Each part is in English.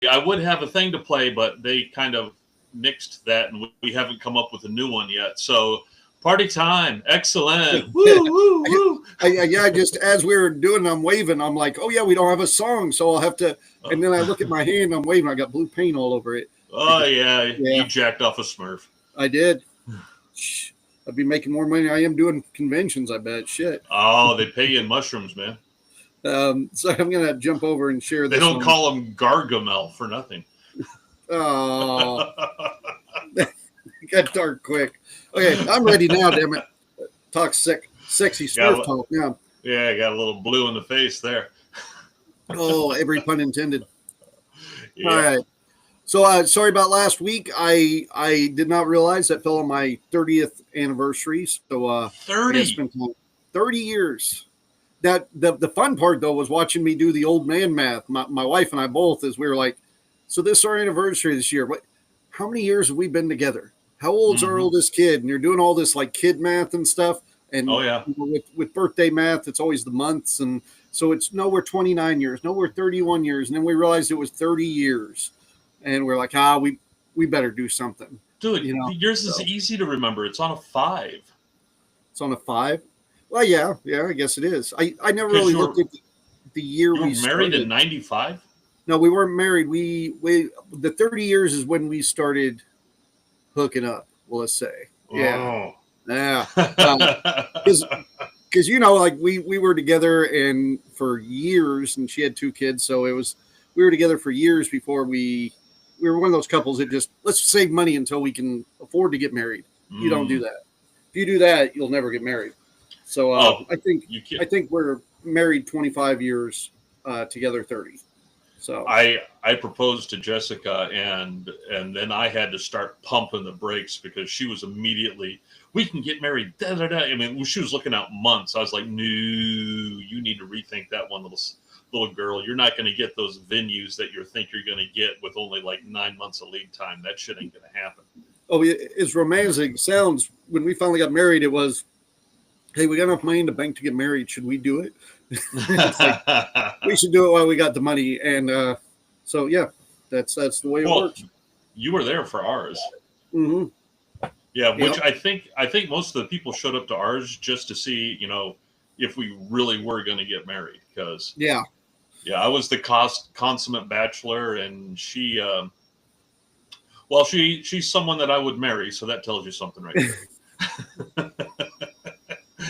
I would have a thing to play, but they kind of nixed that, and we haven't come up with a new one yet. So, party time, excellent, woo, woo, woo. Yeah, just as we were doing, I'm waving. I'm like, oh yeah, we don't have a song, so I'll have to. And then I look at my hand, I'm waving. I got blue paint all over it. Oh yeah, you jacked off a Smurf. I did. I'd be making more money than I am doing conventions, I bet. Shit. Oh, they pay you in mushrooms, man. So I'm going to jump over and share this. They don't call them Gargamel for nothing. Oh. It got dark quick. Okay, I'm ready now, damn it. Talk sexy Smurf talk now. Yeah, I got a little blue in the face there. Oh, every pun intended. Yeah. All right. So sorry about last week. I did not realize that fell on my 30th anniversary. So 30 years. That the fun part though was watching me do the old man math. My wife and I both, as we were like, so this is our anniversary this year. What? How many years have we been together? How old's our oldest kid? And you're doing all this like kid math and stuff. And with birthday math, it's always the months. And so we're 29 years. No, we're 31 years. And then we realized it was 30 years. And we're like, we better do something. Dude, yours is easy to remember. It's on a 5. It's on a 5? Well, yeah, I guess it is. I never really looked at the year we started. Married in 95? No, we weren't married. We the 30 years is when we started hooking up, well, let's say. Yeah. Oh. Yeah. Because like we were together and for years, and she had 2 kids, so we were together for years before we were one of those couples that just let's save money until we can afford to get married. You don't do that. If you do that, you'll never get married. So I think we're married 25 years, together 30. So I proposed to Jessica and then I had to start pumping the brakes because she was immediately, we can get married. Da, da, da. I mean, she was looking out months. I was like, no, you need to rethink that one, little girl. You're not going to get those venues that you think you're going to get with only like 9 months of lead time. That shit ain't going to happen. Oh, as romantic sounds, when we finally got married, it was, hey, we got enough money in the bank to get married. Should we do it? Like, we should do it while we got the money. And so, yeah, that's the way it works. You were there for ours. Mm-hmm. Yeah, which I think most of the people showed up to ours just to see, if we really were going to get married. Because I was the consummate bachelor, and she, she's someone that I would marry, so that tells you something right there.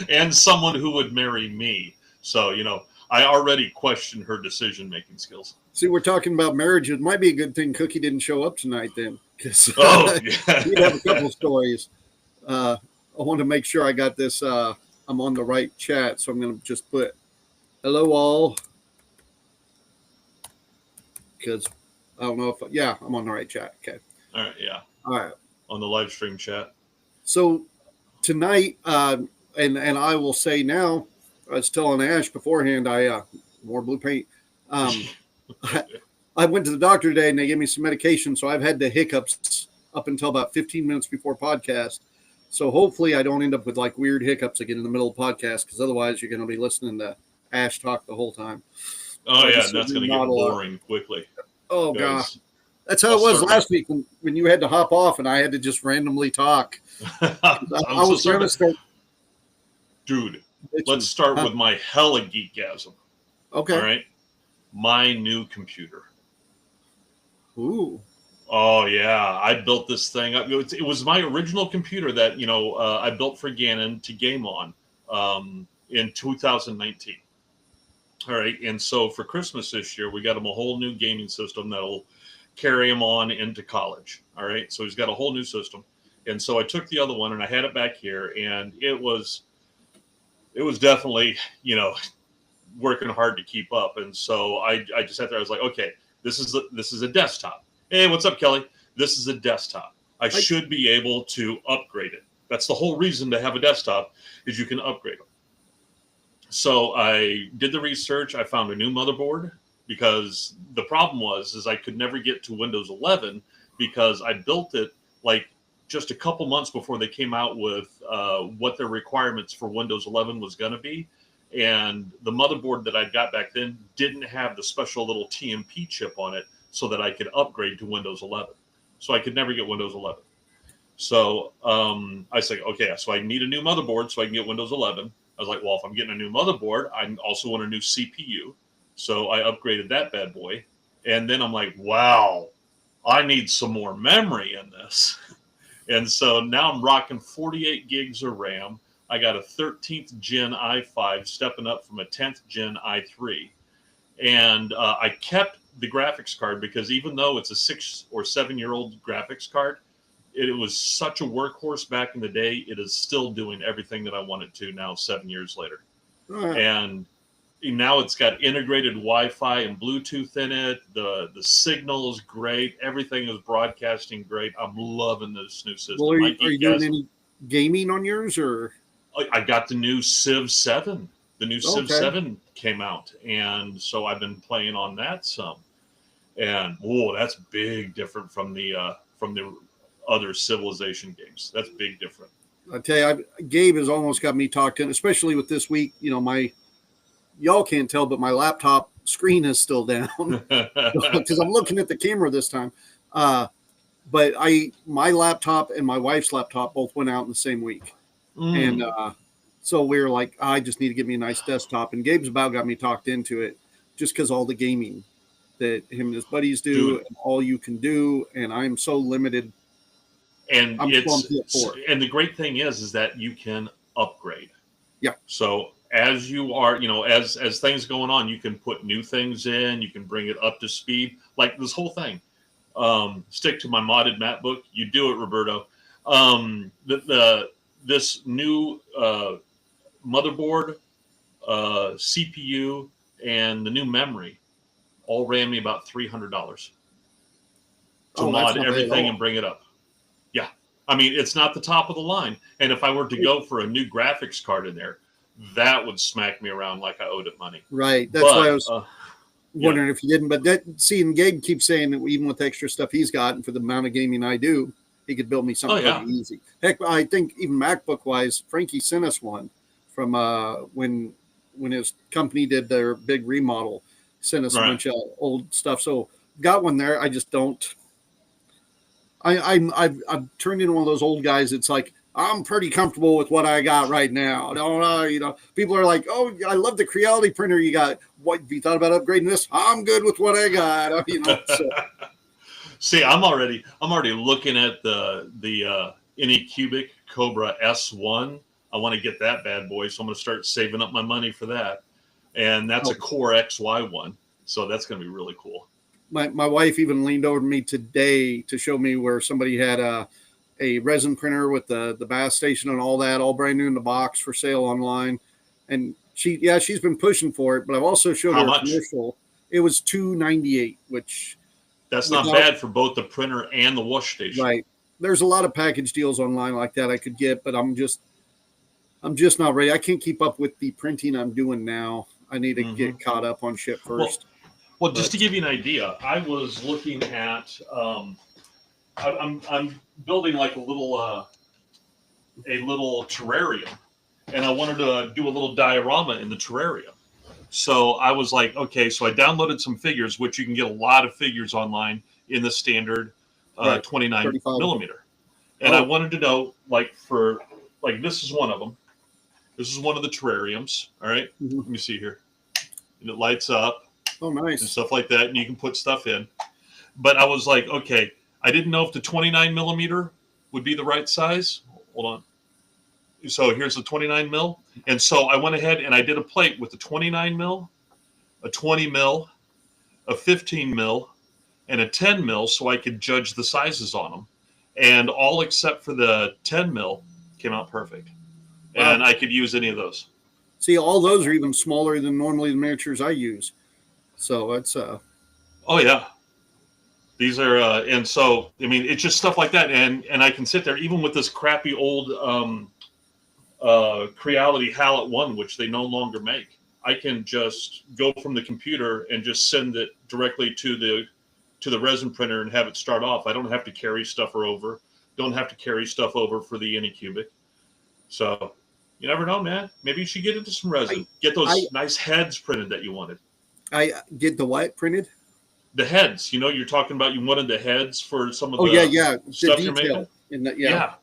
And someone who would marry me. So, I already questioned her decision-making skills. See, we're talking about marriage. It might be a good thing Cookie didn't show up tonight then. Because we have a couple stories. I want to make sure I got this. I'm on the right chat, so I'm going to just put hello all. Because I don't know if I'm on the right chat. Okay. All right. Yeah. All right. On the live stream chat. So tonight, and I will say now, I was telling Ash beforehand, I more blue paint. I went to the doctor today and they gave me some medication, so I've had the hiccups up until about 15 minutes before podcast. So hopefully I don't end up with like weird hiccups again in the middle of podcast, because otherwise you're going to be listening to Ash talk the whole time. Oh, yeah, that's going to get boring quickly. Oh, gosh. That's how it was last week when you had to hop off and I had to just randomly talk. I was going to start. Dude, let's start with my hella geekgasm. Okay. All right. My new computer. Ooh. Oh, yeah. I built this thing up. It was my original computer that, I built for Gannon to game on in 2019. All right. And so for Christmas this year, we got him a whole new gaming system that'll carry him on into college. All right. So he's got a whole new system. And so I took the other one and I had it back here, and it was definitely, working hard to keep up. And so I just sat there. I was like, okay, this is a desktop. Hey, what's up, Kelly? This is a desktop. I should be able to upgrade it. That's the whole reason to have a desktop, is you can upgrade them. So I did the research. I found a new motherboard, because the problem was I could never get to Windows 11 because I built it like just a couple months before they came out with what their requirements for Windows 11 was going to be. And the motherboard that I got back then didn't have the special little TMP chip on it so that I could upgrade to Windows 11. So I could never get Windows 11. So I said, okay, so I need a new motherboard so I can get Windows 11. I was like, well, if I'm getting a new motherboard, I also want a new CPU. So I upgraded that bad boy. And then I'm like, wow, I need some more memory in this. And so now I'm rocking 48 gigs of RAM. I got a 13th gen i5 stepping up from a 10th gen i3. And I kept the graphics card because even though it's a 6 or 7 year old graphics card, it was such a workhorse back in the day. It is still doing everything that I want it to now, 7 years later. And now it's got integrated Wi-Fi and Bluetooth in it. The signal is great. Everything is broadcasting great. I'm loving this new system. Well, are you doing any gaming on yours, or? I got the new Civ 7. The new Civ 7 came out, and so I've been playing on that some. And that's big different from the other Civilization games. That's big different. I tell you, Gabe has almost got me talked in, especially with this week. You know, y'all can't tell, but my laptop screen is still down because I'm looking at the camera this time. But my laptop and my wife's laptop both went out in the same week. And so we were like, I just need to get me a nice desktop. And Gabe's about got me talked into it just because all the gaming that him and his buddies do and all you can do. And I'm so limited. And and the great thing is that you can upgrade. Yeah. So as you are, as things going on, you can put new things in, you can bring it up to speed. Like this whole thing. Stick to my modded MacBook. You do it, Roberto. This new motherboard, CPU, and the new memory all ran me about $300 to mod everything and bring it up. Yeah. I mean, it's not the top of the line. And if I were to go for a new graphics card in there, that would smack me around like I owed it money. Right. That's why I was wondering if you didn't. But and Gabe keeps saying that even with the extra stuff he's got and for the amount of gaming I do, he could build me something pretty easy. Heck, I think even MacBook wise, Frankie sent us one from when his company did their big remodel, sent us a bunch of old stuff. So got one there. I just don't. I've turned into one of those old guys. It's like I'm pretty comfortable with what I got right now. People are like, "Oh, I love the Creality printer you got. What have you thought about upgrading this?" I'm good with what I got. So. See, I'm already looking at the Anycubic Cobra S1. I want to get that bad boy, so I'm going to start saving up my money for that. And that's a Core XY one, so that's going to be really cool. My wife even leaned over to me today to show me where somebody had a resin printer with the bath station and all that, all brand new in the box for sale online. And she's been pushing for it, but I've also showed her a commercial. It was $298, which that's not bad for both the printer and the wash station. Right. There's a lot of package deals online like that I could get, but I'm just not ready. I can't keep up with the printing I'm doing now. I need to get caught up on shit first. Well, just to give you an idea, I was looking at I'm building like a little terrarium, and I wanted to do a little diorama in the terrarium. So I was like, okay, so I downloaded some figures, which you can get a lot of figures online in the standard 29 millimeter. And I wanted to know, this is one of them. This is one of the terrariums. All right. Let me see here. And it lights up. Oh, nice. And stuff like that. And you can put stuff in. But I was like, okay, I didn't know if the 29 millimeter would be the right size. Hold on. So here's the 29 mil. And so I went ahead and I did a plate with the 29 mil, a 20 mil, a 15 mil, and a 10 mil so I could judge the sizes on them. And all except for the 10 mil came out perfect. Wow. And I could use any of those. See, all those are even smaller than normally the miniatures I use. So it's Oh yeah. These are and so I mean it's just stuff like that. And I can sit there even with this crappy old Creality Hallett 1, which they no longer make. I can just go from the computer and just send it directly to the resin printer and have it start off. I don't have to carry stuff over. Don't have to carry stuff over for the Anycubic. So you never know, man. Maybe you should get into some resin. Get those nice heads printed that you wanted. I get the what printed? the heads. You know, you're talking about you wanted the heads for some of Oh the yeah, the stuff you're detail making. in that. Yeah.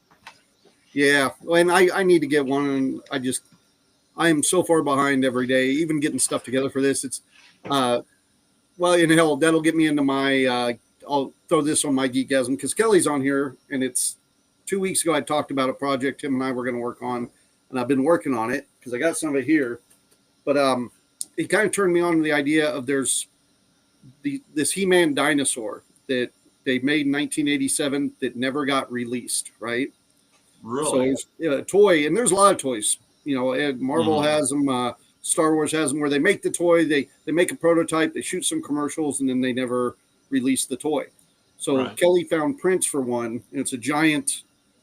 Yeah. And I need to get one, and I am so far behind every day, even getting stuff together for this. It's well, in hell, that'll get me into my I'll throw this on my geekasm because Kelly's on here, and it's 2 weeks ago I talked about a project him and I were going to work on, and I've been working on it because I got some of it here. But it kind of turned me on to the idea of there's this He-Man dinosaur that they made in 1987 that never got released, right? Really? So it's a toy, and there's a lot of toys. You know, Marvel has them, Star Wars has them, where they make the toy, they make a prototype, they shoot some commercials, and then they never release the toy. So Right. Kelly found prints for one, and it's a giant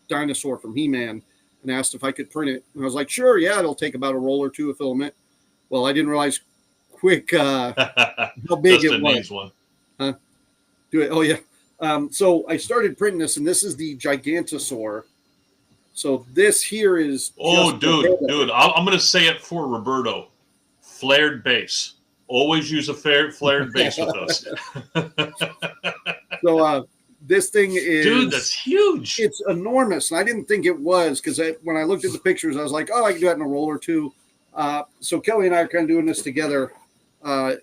dinosaur from He-Man, and asked if I could print it. And I was like, sure, yeah, it'll take about a roll or two of filament. Well, I didn't realize quick how big Justin it was. needs one. Do it. Oh yeah. So I started printing this, and this is the Gigantosaur. So this here is. Oh, dude, I'm going to say it for Roberto. Flared base. Always use a flared base with us. So this thing is. Dude, that's huge. It's enormous, and I didn't think it was because when I looked at the pictures, I was like, oh, I can do that in a roll or two. So Kelly and I are kind of doing this together to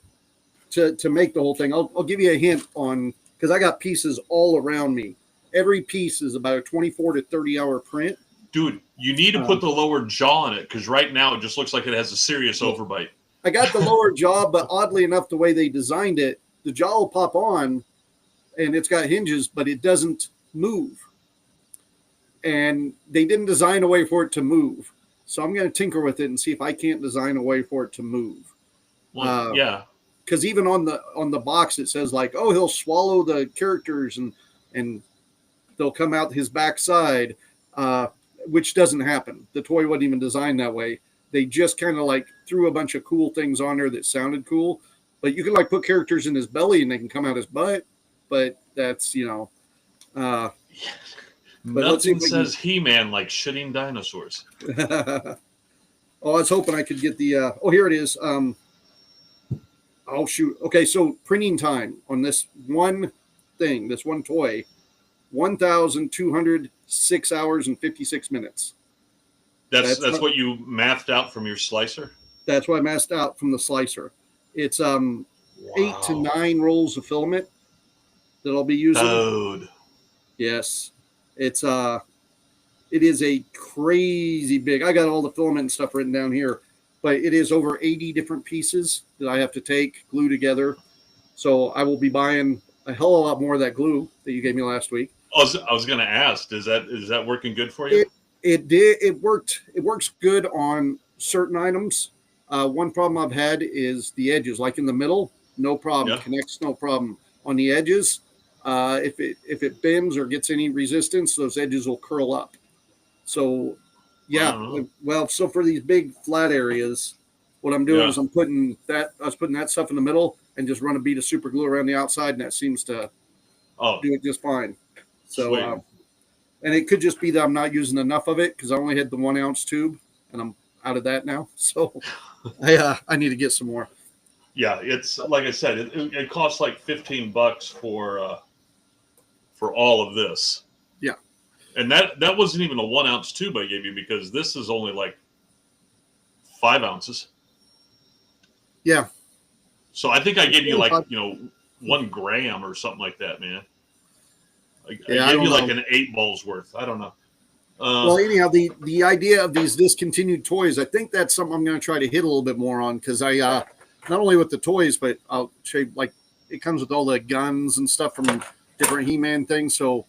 make the whole thing. I'll give you a hint on because I got pieces all around me. Every piece is about a 24 to 30 hour print. Dude, you need to put the lower jaw on it because right now it just looks like it has a serious overbite. I got the lower jaw, but oddly enough, the way they designed it, the jaw will pop on and it's got hinges, but it doesn't move. And they didn't design a way for it to move. So I'm going to tinker with it and see if I can't design a way for it to move. Well, yeah. Because even on the box it says like, oh, he'll swallow the characters and they'll come out his backside, which doesn't happen. The toy wasn't even designed that way. They just kind of like threw a bunch of cool things on there that sounded cool. But you can like put characters in his belly and they can come out his butt. But that's Nothing says He-Man like shitting dinosaurs. Oh, I was hoping I could get the. Oh, here it is. Oh shoot. Okay, so printing time on this one thing, this one toy, 1,206 hours and 56 minutes. That's what you mathed out from your slicer? That's what I mathed out from the slicer. It's 8 to 9 rolls of filament that I'll be using. Dude. Yes. It is a crazy big. I got all the filament and stuff written down here, but it is over 80 different pieces that I have to take, glue together. So I will be buying a hell of a lot more of that glue that you gave me last week. I was going to ask, is that working good for you? It did. It worked. It works good on certain items. One problem I've had is the edges, like in the middle, no problem. Yeah. Connects, no problem. On the edges, if it bends or gets any resistance, those edges will curl up. So, yeah. Well, so for these big flat areas, what I'm doing is I was putting that stuff in the middle and just run a bead of super glue around the outside, and that seems to do it just fine. So, and it could just be that I'm not using enough of it because I only had the 1 ounce tube, and I'm out of that now. So, I need to get some more. Yeah, it's like I said, it costs like $15 for all of this. Yeah, and that wasn't even a 1 ounce tube I gave you because this is only like 5 ounces. Yeah. So I think I gave you like 1 gram or something like that, man. I gave you like an 8 balls worth. I don't know. Well, anyhow, the idea of these discontinued toys, I think that's something I'm going to try to hit a little bit more on because I not only with the toys, but I'll show you, like it comes with all the guns and stuff from different He-Man things. So,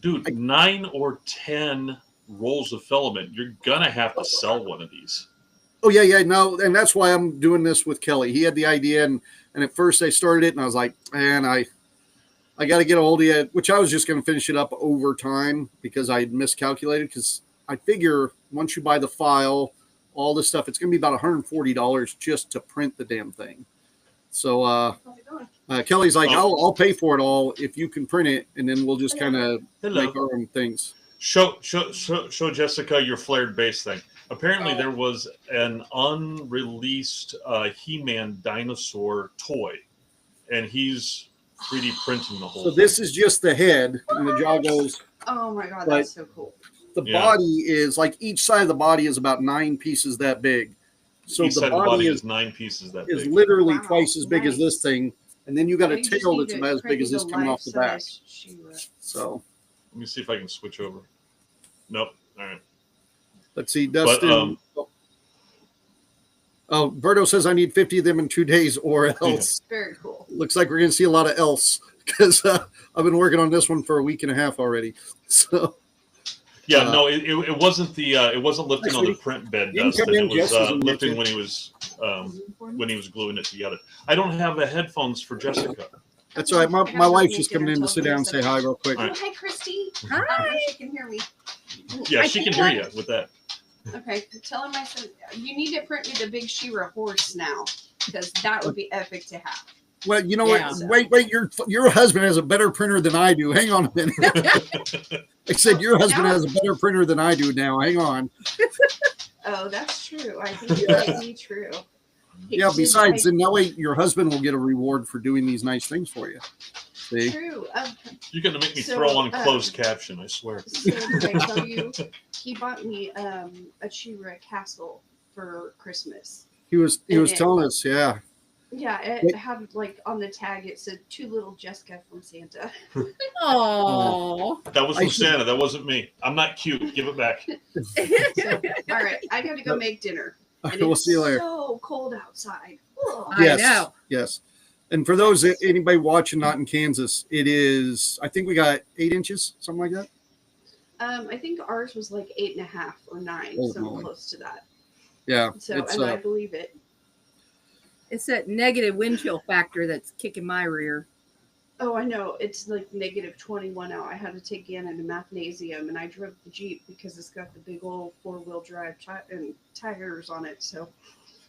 dude, 9 or 10 rolls of filament, you're gonna have to sell one of these. Oh yeah, no, and that's why I'm doing this with Kelly. He had the idea, and at first I started it, and I was like, man, I got to get a hold of you, which I was just going to finish it up over time because I had miscalculated. Because I figure once you buy the file, all this stuff, it's going to be about $140 just to print the damn thing. So Kelly's like, I'll pay for it all if you can print it, and then we'll just kind of make our own things. Show Jessica your flared base thing. Apparently, there was an unreleased He-Man dinosaur toy, and he's 3D printing the whole. So this is just the head, and the jaw goes. Oh my god, But that's so cool. the body is like each side of the body is about 9 pieces that big. So Each the side of body the body is is 9 pieces that is big. literally Wow, twice as big as this thing, and then you got a You just tail need that's to about as big print as this the coming off the back. life-size She-Ra. So Let me see if I can switch over. Nope. All right. let's see, Dustin. But, oh, Berto says I need 50 of them in 2 days or else. Very cool. Looks like we're going to see a lot of else because I've been working on this one for a week and a half already. So yeah, no, it wasn't the it wasn't lifting on the print bed, You can Dustin. come in, It was Jess, as a lifting midget. when he was gluing it together. I don't have the headphones for Jessica. that's all right. My wife's just coming in to sit down and say hi real quick. All right. Hi, Christy. Hi. She can hear me. Yeah, I she can think hear you with that. Okay, tell him I said you need to print me the big She-Ra horse now because that would be epic to have. Well, you know Yeah. what? Wait, your husband has a better printer than I do. Hang on a minute. I said your husband has a better printer than I do now. Hang on. Oh, that's true. I think it might be true. Yeah, besides, then that way your husband will get a reward for doing these nice things for you. See? True. You're gonna make me So, throw on closed caption, I swear. So did I tell you he bought me a She-Ra castle for Christmas? He was And telling us, yeah. Yeah, it had like on the tag it said "To little Jessica from Santa." Oh. That was I from should- Santa. That wasn't me. I'm not cute. Give it back. So, all right, I got to go make dinner. And We'll it's see you later. so cold outside. Oh. I know. Yes. And for those anybody watching not in Kansas, it is I think we got 8 inches, something like that. I think ours was like 8.5 or 9, Oh, something Lord. close to that. Yeah. So, it's and I believe it. It's that negative wind chill factor that's kicking my rear. Oh, I know. It's like negative 21 out. I had to take Gannon to Mathnasium, and I drove the Jeep because it's got the big old 4-wheel drive and tires on it. So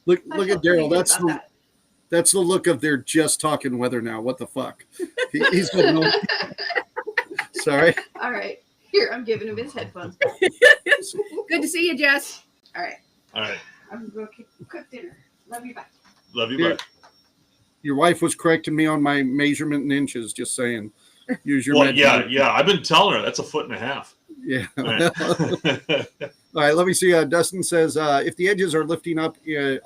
look I at felt pretty Daryl. good about That's the look of they're just talking weather now. What the fuck? He's got no. Sorry. that. All right. Here, I'm giving him his headphones back. Good to see you, Jess. All right. All right. I'm going to cook dinner. Love you. Bye. Love you, Here. bud. Your wife was correcting me on my measurement in inches. Just saying. Use your. Well, med- yeah. I've been telling her that's 1.5 Yeah. feet. All right. All right, let me see. Dustin says, if the edges are lifting up,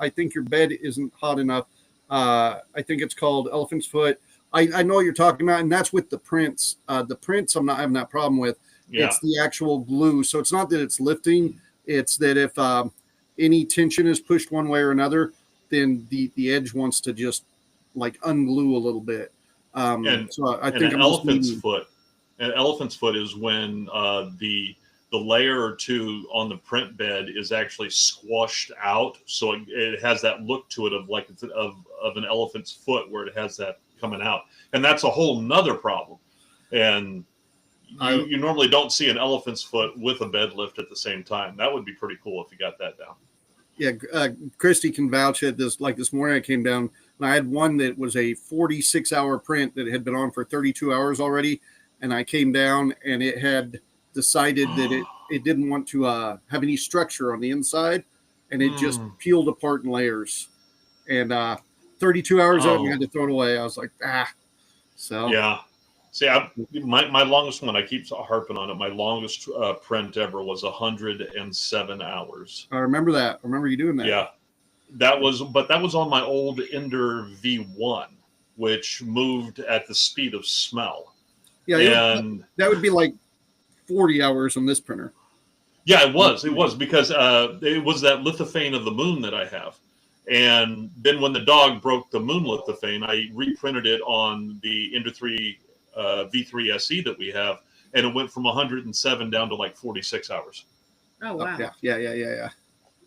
I think your bed isn't hot enough. I think it's called elephant's foot. I know what you're talking about, and that's with the prints. The prints I'm not having that problem with. Yeah. It's the actual glue. So it's not that it's lifting. It's that if any tension is pushed one way or another, then the edge wants to just like unglue a little bit. So I And think an I'm just elephant's needing- foot. An elephant's foot is when the layer or two on the print bed is actually squashed out, so it has that look to it of like of an elephant's foot, where it has that coming out, and that's a whole nother problem. And you normally don't see an elephant's foot with a bed lift at the same time. That would be pretty cool if you got that down. Yeah, Christy can vouch at this. Like this morning, I came down and I had one that was a 46-hour print that had been on for 32 hours already, and I came down and it had decided that it didn't want to have any structure on the inside, and it just peeled apart in layers. And 32 hours out, and I had to throw it away. I was like, So Yeah. See, my longest one, I keep harping on it. My longest print ever was 107 hours. I remember that. I remember you doing that. Yeah, that was on my old Ender V1, which moved at the speed of smell. Yeah, and that would be like 40 hours on this printer. yeah, it was because it was that lithophane of the moon that I have. And then when the dog broke the moon lithophane, I reprinted it on the Ender 3 V3 SE that we have, and it went from 107 down to like 46 hours. Oh, wow. Yeah.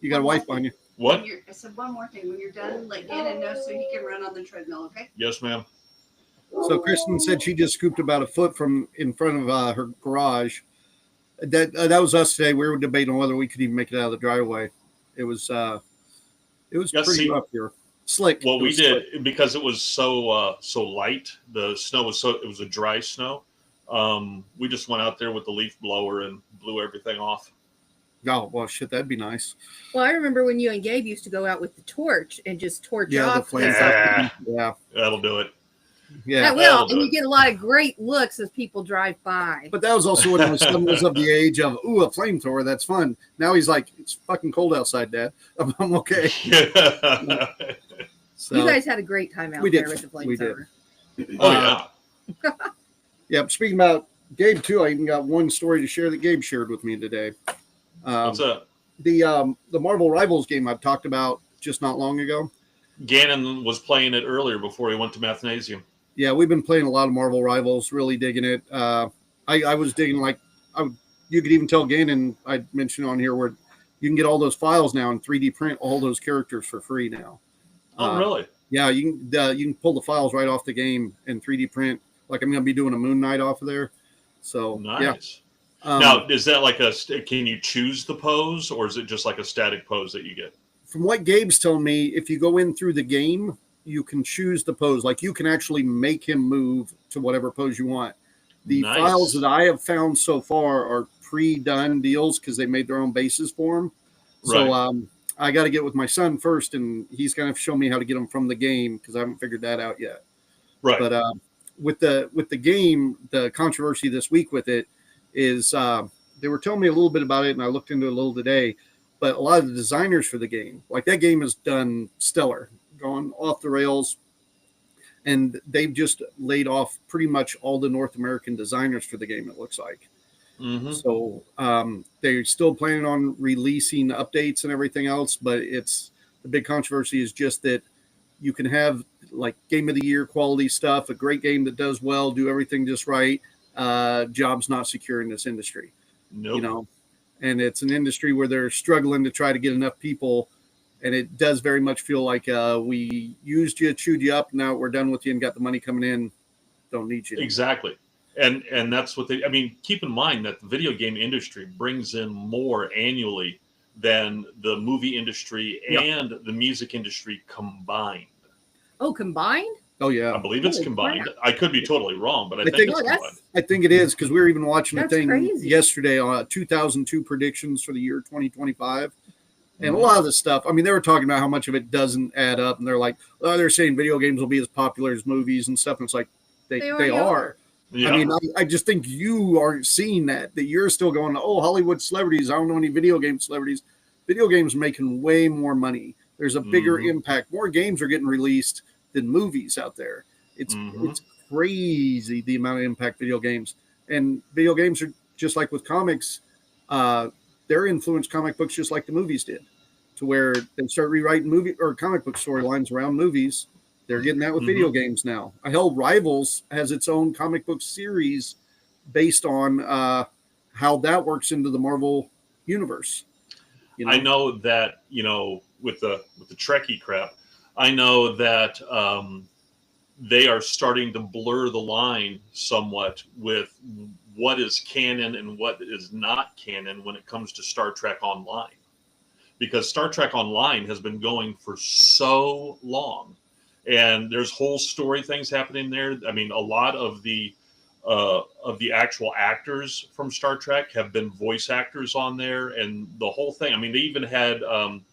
You got a wife on you. What? I said one more thing. When you're done, let Gannon know so he can run on the treadmill, okay? Yes, ma'am. So Kristen said she just scooped about a foot from in front of her garage. That was us today. We were debating whether we could even make it out of the driveway. It was pretty rough here. Slick. Well, we did because it was so light. The snow was it was a dry snow. We just went out there with the leaf blower and blew everything off. Oh, well, shit, that'd be nice. Well, I remember when you and Gabe used to go out with the torch and just torch Yeah, the off. flame. Yeah. Yeah. That'll do it. Yeah. That will, that'll do and you it. get a lot of great looks as people drive by. But that was also when my son was of the age of, ooh, a flamethrower, that's fun. Now he's like, it's fucking cold outside, Dad. I'm okay. Yeah. So, You guys had a great time out We did. there with the We did. flamethrower. Oh yeah. Yeah, speaking about Gabe, too, I even got one story to share that Gabe shared with me today. What's up? The Marvel Rivals game I've talked about just not long ago. Gannon was playing it earlier before he went to Mathnasium. Yeah, we've been playing a lot of Marvel Rivals, really digging it. I was digging, like, you could even tell Gannon, I mentioned on here, where you can get all those files now and 3D print all those characters for free now. Oh, really? Yeah, you can pull the files right off the game and 3D print. Like, I'm going to be doing a Moon Knight off of there. So, Nice. yeah. Now, is that like can you choose the pose, or is it just like a static pose that you get? From what Gabe's telling me, if you go in through the game, you can choose the pose. Like, you can actually make him move to whatever pose you want. The Nice. files that I have found so far are pre-done deals because they made their own bases for him. So Right. I got to get with my son first, and he's going to show me how to get them from the game because I haven't figured that out yet. Right. But with the game, the controversy this week with it is they were telling me a little bit about it, and I looked into it a little today. But a lot of the designers for the game, like, that game is done stellar, going off the rails, and they've just laid off pretty much all the North American designers for the game, it looks like. Mm-hmm. So they're still planning on releasing updates and everything else, but the big controversy is just that you can have, like, game of the year quality stuff, a great game that does well, do everything just right. Jobs not secure in this industry. Nope. You know, and it's an industry where they're struggling to try to get enough people, and it does very much feel like we used you, chewed you up, now we're done with you and got the money coming in, don't need you anymore. Exactly. And that's what I mean, keep in mind that the video game industry brings in more annually than the movie industry and the music industry combined. Oh, combined? Oh yeah, I believe it's Holy combined. crap. I could be totally wrong, but I think think- it's Oh, that's- combined. I think it is, because we were even watching a That's thing crazy. yesterday on 2002 predictions for the year 2025. And Mhm. a lot of the stuff, I mean, they were talking about how much of it doesn't add up, and they're like, oh, they're saying video games will be as popular as movies and stuff. And it's like, they already are. Yeah. I mean, I just think you aren't seeing that you're still going, oh, Hollywood celebrities. I don't know any video game celebrities. Video games making way more money. There's a bigger Mhm. impact. More games are getting released than movies out there. It's crazy the amount of impact video games. And video games are just like with comics. They're influenced comic books just like the movies did, to where they start rewriting movie or comic book storylines around movies. They're getting that with video games now. Hell, Rivals has its own comic book series based on how that works into the Marvel universe. You know? I know that, with the Trekkie crap, I know that they are starting to blur the line somewhat with what is canon and what is not canon when it comes to Star Trek Online. Because Star Trek Online has been going for so long, and there's whole story things happening there. I mean, a lot of the actual actors from Star Trek have been voice actors on there, and the whole thing. I mean, they even had Leonard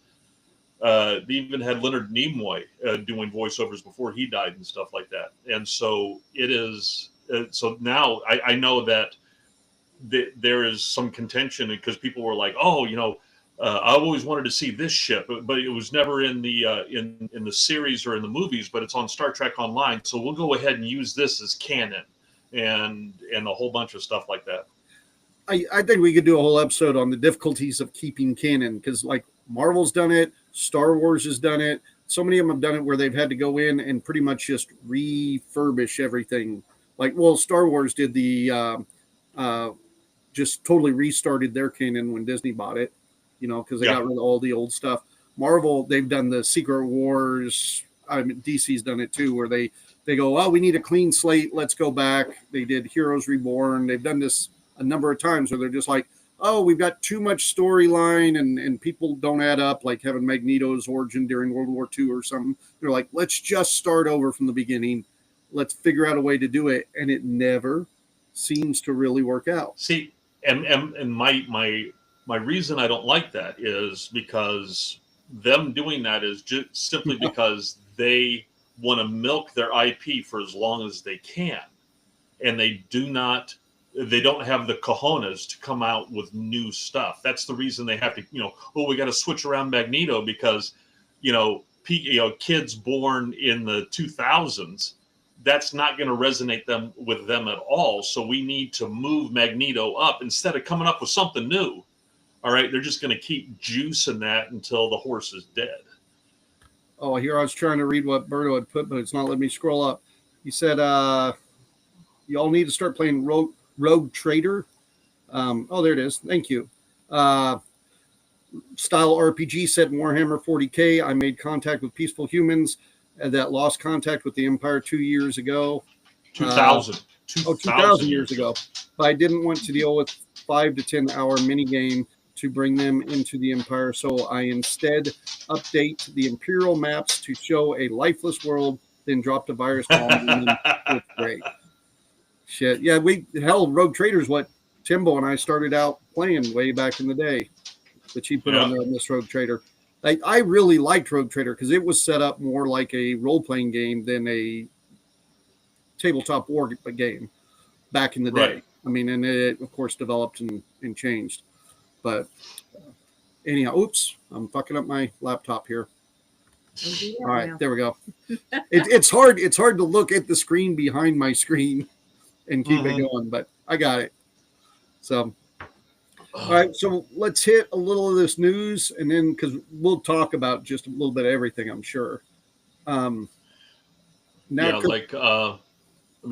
Nimoy doing voiceovers before he died and stuff like that. And so it is. So now I know that there is some contention because people were like, "Oh, I always wanted to see this ship, but it was never in the in the series or in the movies. But it's on Star Trek Online, so we'll go ahead and use this as canon." And a whole bunch of stuff like that. I think we could do a whole episode on the difficulties of keeping canon, because like Marvel's done it, Star Wars has done it. So many of them have done it where they've had to go in and pretty much just refurbish everything. Like, well, Star Wars did the just totally restarted their canon when Disney bought it, because they got rid of all the old stuff. Marvel, they've done the Secret Wars. I mean, DC's done it too, where they go, oh, we need a clean slate. Let's go back. They did Heroes Reborn. They've done this a number of times where they're just like, oh, we've got too much storyline and people don't add up, like having Magneto's origin during World War II or something. They're like, let's just start over from the beginning. Let's figure out a way to do it. And it never seems to really work out. See, and my reason I don't like that is because them doing that is just simply because they want to milk their IP for as long as they can, and they don't have the cojones to come out with new stuff. That's the reason they have to, we got to switch around Magneto because, kids born in the 2000s, that's not going to resonate with them at all. So we need to move Magneto up instead of coming up with something new. All right, they're just going to keep juicing that until the horse is dead. Oh, here I was trying to read what Berto had put, but it's not letting me scroll up. He said, y'all need to start playing Rogue Trader. There it is. Thank you. Style RPG set in Warhammer 40K. I made contact with peaceful humans that lost contact with the Empire 2 years ago. 2,000 years ago. But I didn't want to deal with 5 to 10 hour mini game to bring them into the Empire, so I instead update the Imperial maps to show a lifeless world, then dropped a virus bomb. And it's great. Shit. Yeah, Rogue Trader's what Timbo and I started out playing way back in the day. That she put on there on this Rogue Trader. I really liked Rogue Trader because it was set up more like a role-playing game than a tabletop war game back in the day. Right. I mean, and it, of course, developed and changed. But anyhow, oops, I'm fucking up my laptop here. All right, there we go. It's hard to look at the screen behind my screen and keep it going, but I got it. So, all right, so let's hit a little of this news, and then because we'll talk about just a little bit of everything, I'm sure. Let me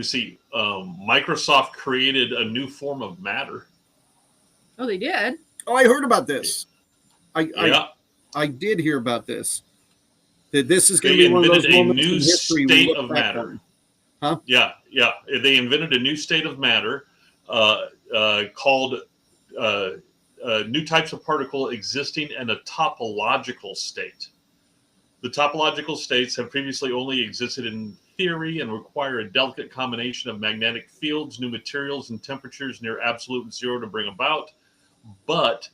see. Microsoft created a new form of matter. Oh, they did? Oh, I heard about this. I did hear about this. That this is going to be one of those moments in history we look back on. Huh? Yeah. They invented a new state of matter called new types of particle existing in a topological state. The topological states have previously only existed in theory and require a delicate combination of magnetic fields, new materials, and temperatures near absolute zero to bring about. But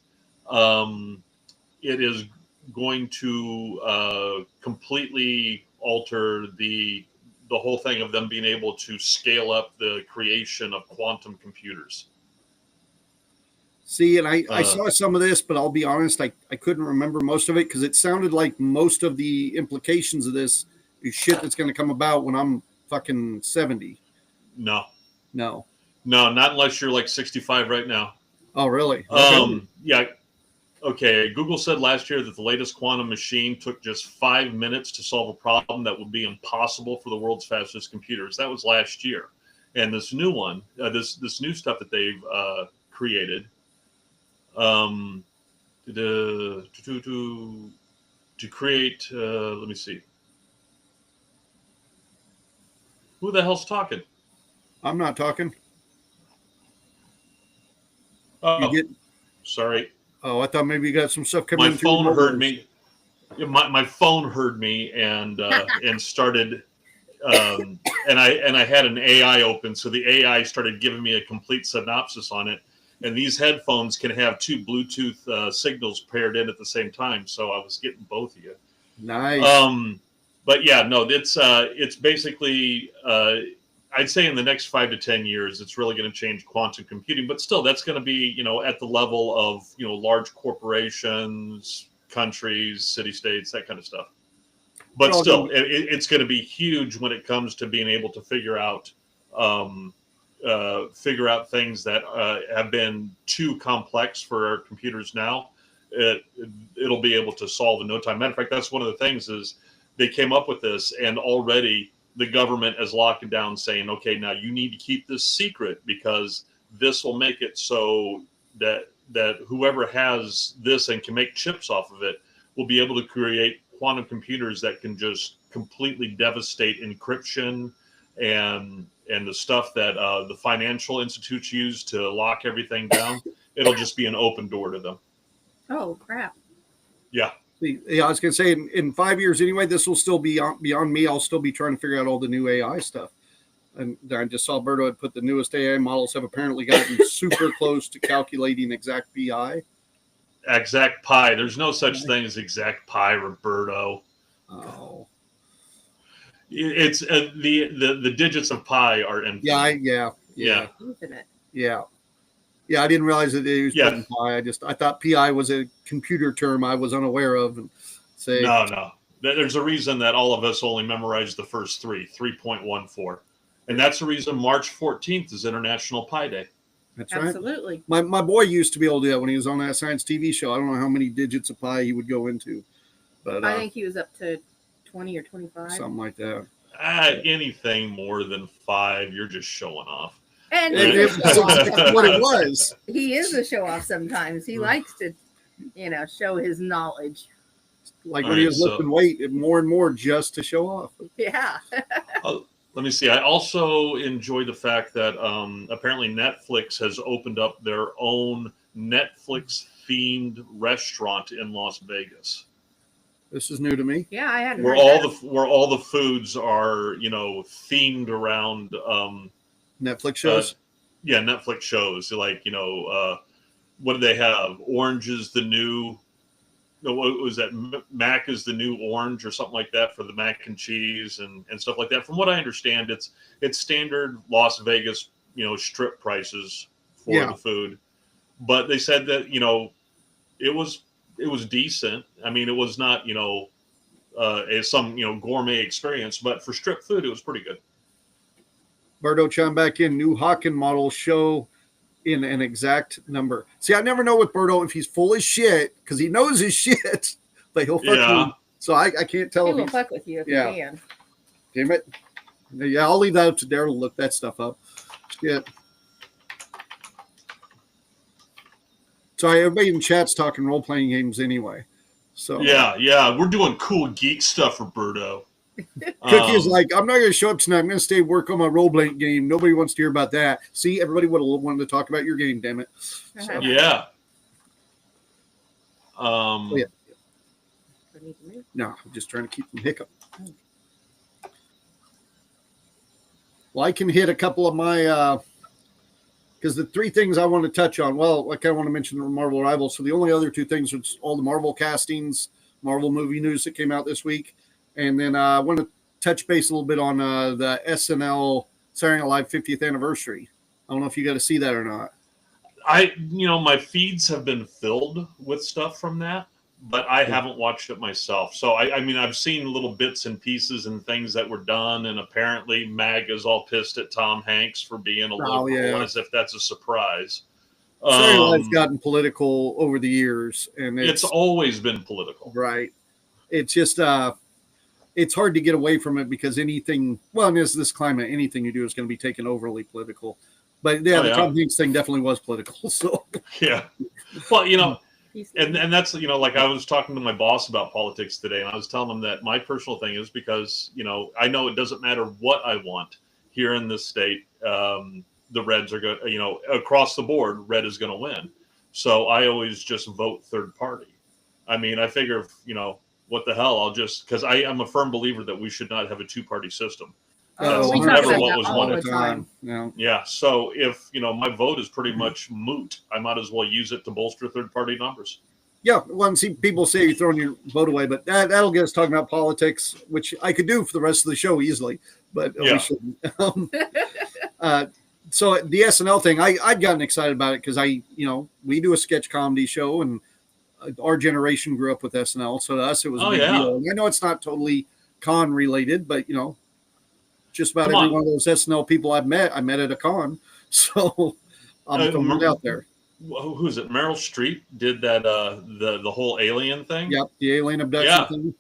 it is going to completely alter the whole thing of them being able to scale up the creation of quantum computers. See, and I saw some of this, but I'll be honest, I couldn't remember most of it because it sounded like most of the implications of this is shit that's going to come about when I'm fucking 70. No, not unless you're like 65 right now. Oh, really? Yeah. Okay. Google said last year that the latest quantum machine took just 5 minutes to solve a problem that would be impossible for the world's fastest computers. That was last year. And this new one, this new stuff that they've created, to create, let me see. Who the hell's talking? I'm not talking. Oh, sorry. Oh, I thought maybe you got some stuff coming. My phone heard me. My phone heard me and started, and I had an AI open, so the AI started giving me a complete synopsis on it. And these headphones can have two Bluetooth signals paired in at the same time, so I was getting both of you. Nice. But yeah, no, it's basically. I'd say in the next 5 to 10 years, it's really going to change quantum computing. But still, that's going to be, at the level of, large corporations, countries, city-states, that kind of stuff. But still, it's going to be huge when it comes to being able to figure out things that have been too complex for our computers now. It'll be able to solve in no time. Matter of fact, that's one of the things is they came up with this, and already the government is locking down saying, okay, now you need to keep this secret because this will make it so that whoever has this and can make chips off of it will be able to create quantum computers that can just completely devastate encryption and the stuff that the financial institutes use to lock everything down. It'll just be an open door to them. Oh, crap. Yeah. Yeah, I was going to say in 5 years anyway, this will still be beyond me. I'll still be trying to figure out all the new AI stuff. And I just saw Berto had put the newest AI models have apparently gotten super close to calculating exact pi. Exact pi. There's no such thing as exact pi, Roberto. Oh. It's the digits of pi are infinite. Yeah. Infinite. Yeah. Yeah, I didn't realize that they used Yeah. pi. I thought pi was a computer term I was unaware of. And say No. There's a reason that all of us only memorized the first 3.14. And that's the reason March 14th is International Pi Day. that's right. Absolutely. My boy used to be able to do that when he was on that science TV show. I don't know how many digits of pi he would go into, but I think he was up to 20 or 25. something like that. Anything more than 5, you're just showing off. And It was exactly what it was. he is a show off sometimes. He likes to, show his knowledge. Like All when he right, was so- lifting weight, more and more just to show off. Yeah. Let me see. I also enjoy the fact that apparently Netflix has opened up their own Netflix-themed restaurant in Las Vegas, This is new to me. Yeah, I hadn't where heard that. where all the foods are themed around Netflix shows. Netflix shows. Like what do they have? Orange is the new. No, what was that? Mac is the new orange or something like that for the mac and cheese and stuff like that. From what I understand, it's standard Las Vegas, strip prices for the food. But they said that, it was decent. I mean, it was not, some gourmet experience, but for strip food, it was pretty good. Bardo chime back in. New Hawken model show in an exact number. See, I never know with Berto if he's full of shit because he knows his shit, but he'll fuck me. So I can't tell He if will he's fuck with you if Yeah. you can. damn it. Yeah, I'll leave that up to Daryl to look that stuff up. Shit. Sorry, everybody in chat's talking role playing games anyway. So Yeah, we're doing cool geek stuff, Roberto. Cookie is like, I'm not going to show up tonight. I'm going to stay work on my role playing game. Nobody wants to hear about that. See, everybody would have wanted to talk about your game. Damn it. So, Yeah. yeah. No, I'm just trying to keep from hiccup. Well, I can hit a couple of my because the three things I want to touch on. Well, I kind of want to mention the Marvel Rivals. So the only other two things are all the Marvel castings, Marvel movie news that came out this week, and then I want to touch base a little bit on the SNL Saturday Night Live 50th anniversary. I don't know if you got to see that or not. My feeds have been filled with stuff from that, but I haven't watched it myself. So I mean, I've seen little bits and pieces and things that were done, and apparently Mag is all pissed at Tom Hanks for being a liberal, as if that's a surprise. Saturday Night Live's gotten political over the years, and it's always been political, right? It's just it's hard to get away from it because anything, well, in this climate, anything you do is going to be taken overly political. But yeah, the Tom Hanks thing definitely was political. So yeah, well, and that's like I was talking to my boss about politics today, and I was telling him that my personal thing is because I know it doesn't matter what I want here in this state, the Reds are going, across the board, red is going to win. So I always just vote third party. I mean, I figure, what the hell? I'll just because I am a firm believer that we should not have a two-party system. We That's talk never about what that was all wanted. the time. Yeah. So if my vote is pretty much moot, I might as well use it to bolster third-party numbers. Yeah, well, and see, people say you're throwing your vote away, but that'll get us talking about politics, which I could do for the rest of the show easily, but we shouldn't. So the SNL thing, I'd gotten excited about it because we do a sketch comedy show, and our generation grew up with SNL, so to us it was a big deal. And I know it's not totally con related, but just about every one of those SNL people I met at a con. So I'm throwing it out there. Who's it? Meryl Streep did that the whole alien thing. Yep, the alien abduction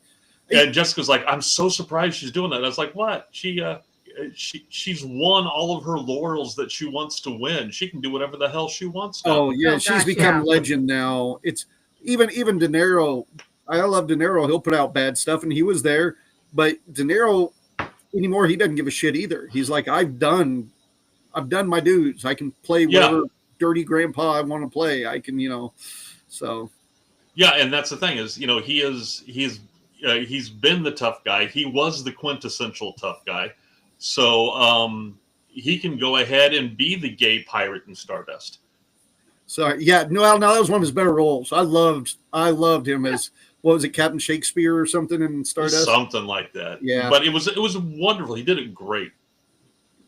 thing. And Jessica's like, I'm so surprised she's doing that. I was like, what? She's won all of her laurels that she wants to win. She can do whatever the hell she wants now. Oh yeah, she's become legend now. It's even De Niro. I love De Niro. He'll put out bad stuff, and he was there. But De Niro anymore, he doesn't give a shit either. He's like, I've done my dues. I can play whatever dirty grandpa I want to play. I can, so. Yeah, and that's the thing is, he's been the tough guy. He was the quintessential tough guy. So he can go ahead and be the gay pirate in Stardust. So yeah, no, that was one of his better roles. I loved him as what was it, Captain Shakespeare or something in Stardust? Something like that. Yeah. But it was wonderful. He did it great.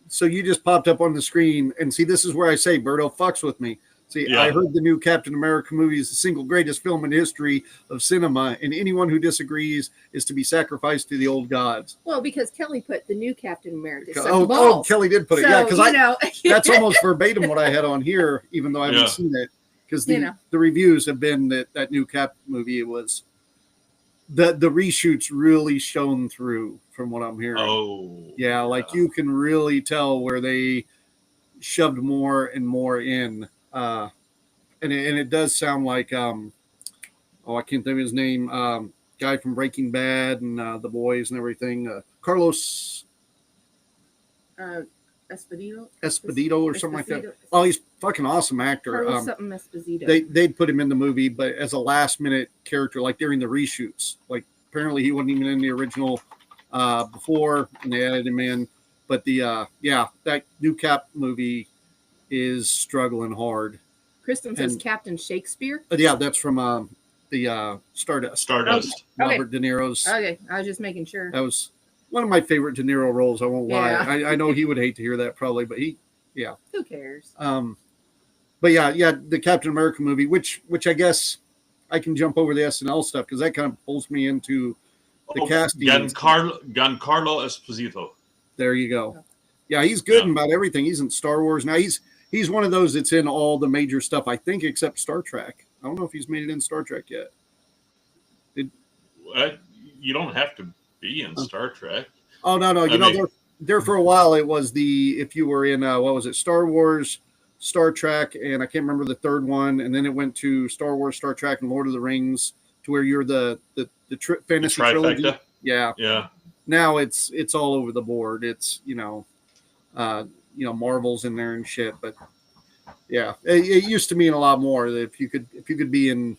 So you just popped up on the screen, and see, this is where I say Berto fucks with me. See, Yeah. I heard the new Captain America movie is the single greatest film in history of cinema, and anyone who disagrees is to be sacrificed to the old gods. Well, because Kelly put the new Captain America. Oh, Kelly did put it. Yeah, because that's almost verbatim what I had on here, even though I haven't seen it. Because the reviews have been that new Cap movie, it was the reshoots really shone through from what I'm hearing. Oh, yeah, like you can really tell where they shoved more and more in, and it does sound like I can't think of his name, guy from Breaking Bad and The Boys and everything, Carlos Esposito or something like that. Oh, he's fucking awesome actor. Carlos something Esposito. They'd put him in the movie, but as a last minute character, like during the reshoots. Like apparently he wasn't even in the original before, and they added him in. But that new Cap movie is struggling hard. Kristen says Captain Shakespeare. Yeah, that's from the Stardust. Stardust. Robert De Niro's. Okay, I was just making sure. That was one of my favorite De Niro roles. I won't lie. I know he would hate to hear that probably, but who cares? But the Captain America movie, which I guess I can jump over the SNL stuff because that kind of pulls me into the casting. Giancarlo Esposito. There you go. Yeah, he's good in about everything. He's in Star Wars now. He's one of those that's in all the major stuff, I think, except Star Trek. I don't know if he's made it in Star Trek yet. You don't have to be in Star Trek. Oh no! You know, there for a while it was if you were in what was it, Star Wars, Star Trek, and I can't remember the third one, and then it went to Star Wars, Star Trek, and Lord of the Rings, to where you're the fantasy trilogy. Yeah. Now it's all over the board. It's Marvel's in there and shit, but yeah, it used to mean a lot more that if you could be in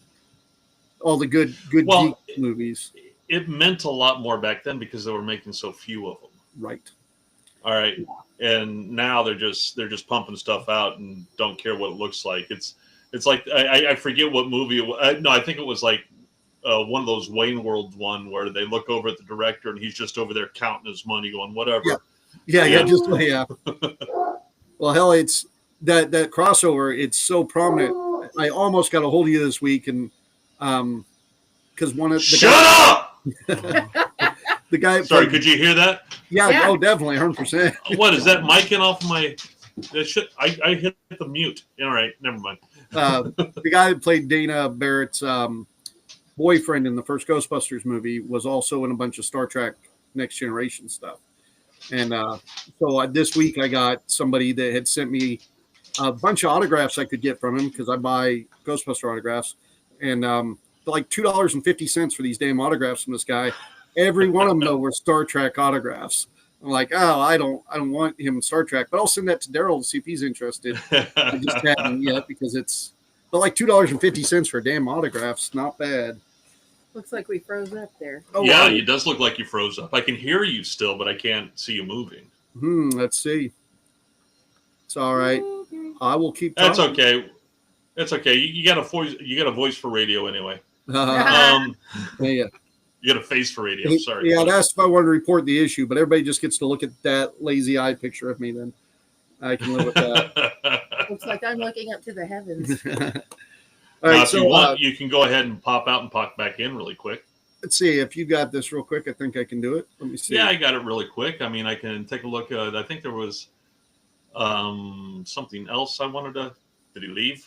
all the good geek movies. It meant a lot more back then because they were making so few of them. Right. All right. And now they're just pumping stuff out and don't care what it looks like. It's like I forget what movie it was. No, I think it was like one of those Wayne World one where they look over at the director and he's just over there counting his money, going whatever. Yeah. Well, hell, it's that crossover. It's so prominent. I almost got a hold of you this week, and because one of the shut up. The guy. Sorry, could you hear that? Yeah. Oh, definitely, 100%. What is that? Micing off my. I hit the mute. All right, never mind. The guy that played Dana Barrett's boyfriend in the first Ghostbusters movie was also in a bunch of Star Trek Next Generation stuff. And so this week I got somebody that had sent me a bunch of autographs I could get from him because I buy Ghostbuster autographs, and like $2.50 for these damn autographs from this guy. Every one of them though were Star Trek autographs. I'm like, oh, I don't want him in Star Trek, but I'll send that to Daryl to see if he's interested. I just haven't yet because but like $2.50 for a damn autograph's not bad. Looks like we froze up there. Oh, yeah, it does look like you froze up. I can hear you still, but I can't see you moving. Let's see. It's all right. I will keep talking. That's okay. That's okay. You got a voice. You got a voice for radio anyway. Yeah. You got a face for radio. Sorry. Yeah, that's if I wanted to report the issue, but everybody just gets to look at that lazy eye picture of me. Then I can live with that. Looks like I'm looking up to the heavens. All right, if you want, you can go ahead and pop out and pop back in really quick. Let's see if you got this real quick. I think I can do it. Let me see. Yeah, I got it really quick. I mean, I can take a look. I think there was something else I wanted to. Did he leave?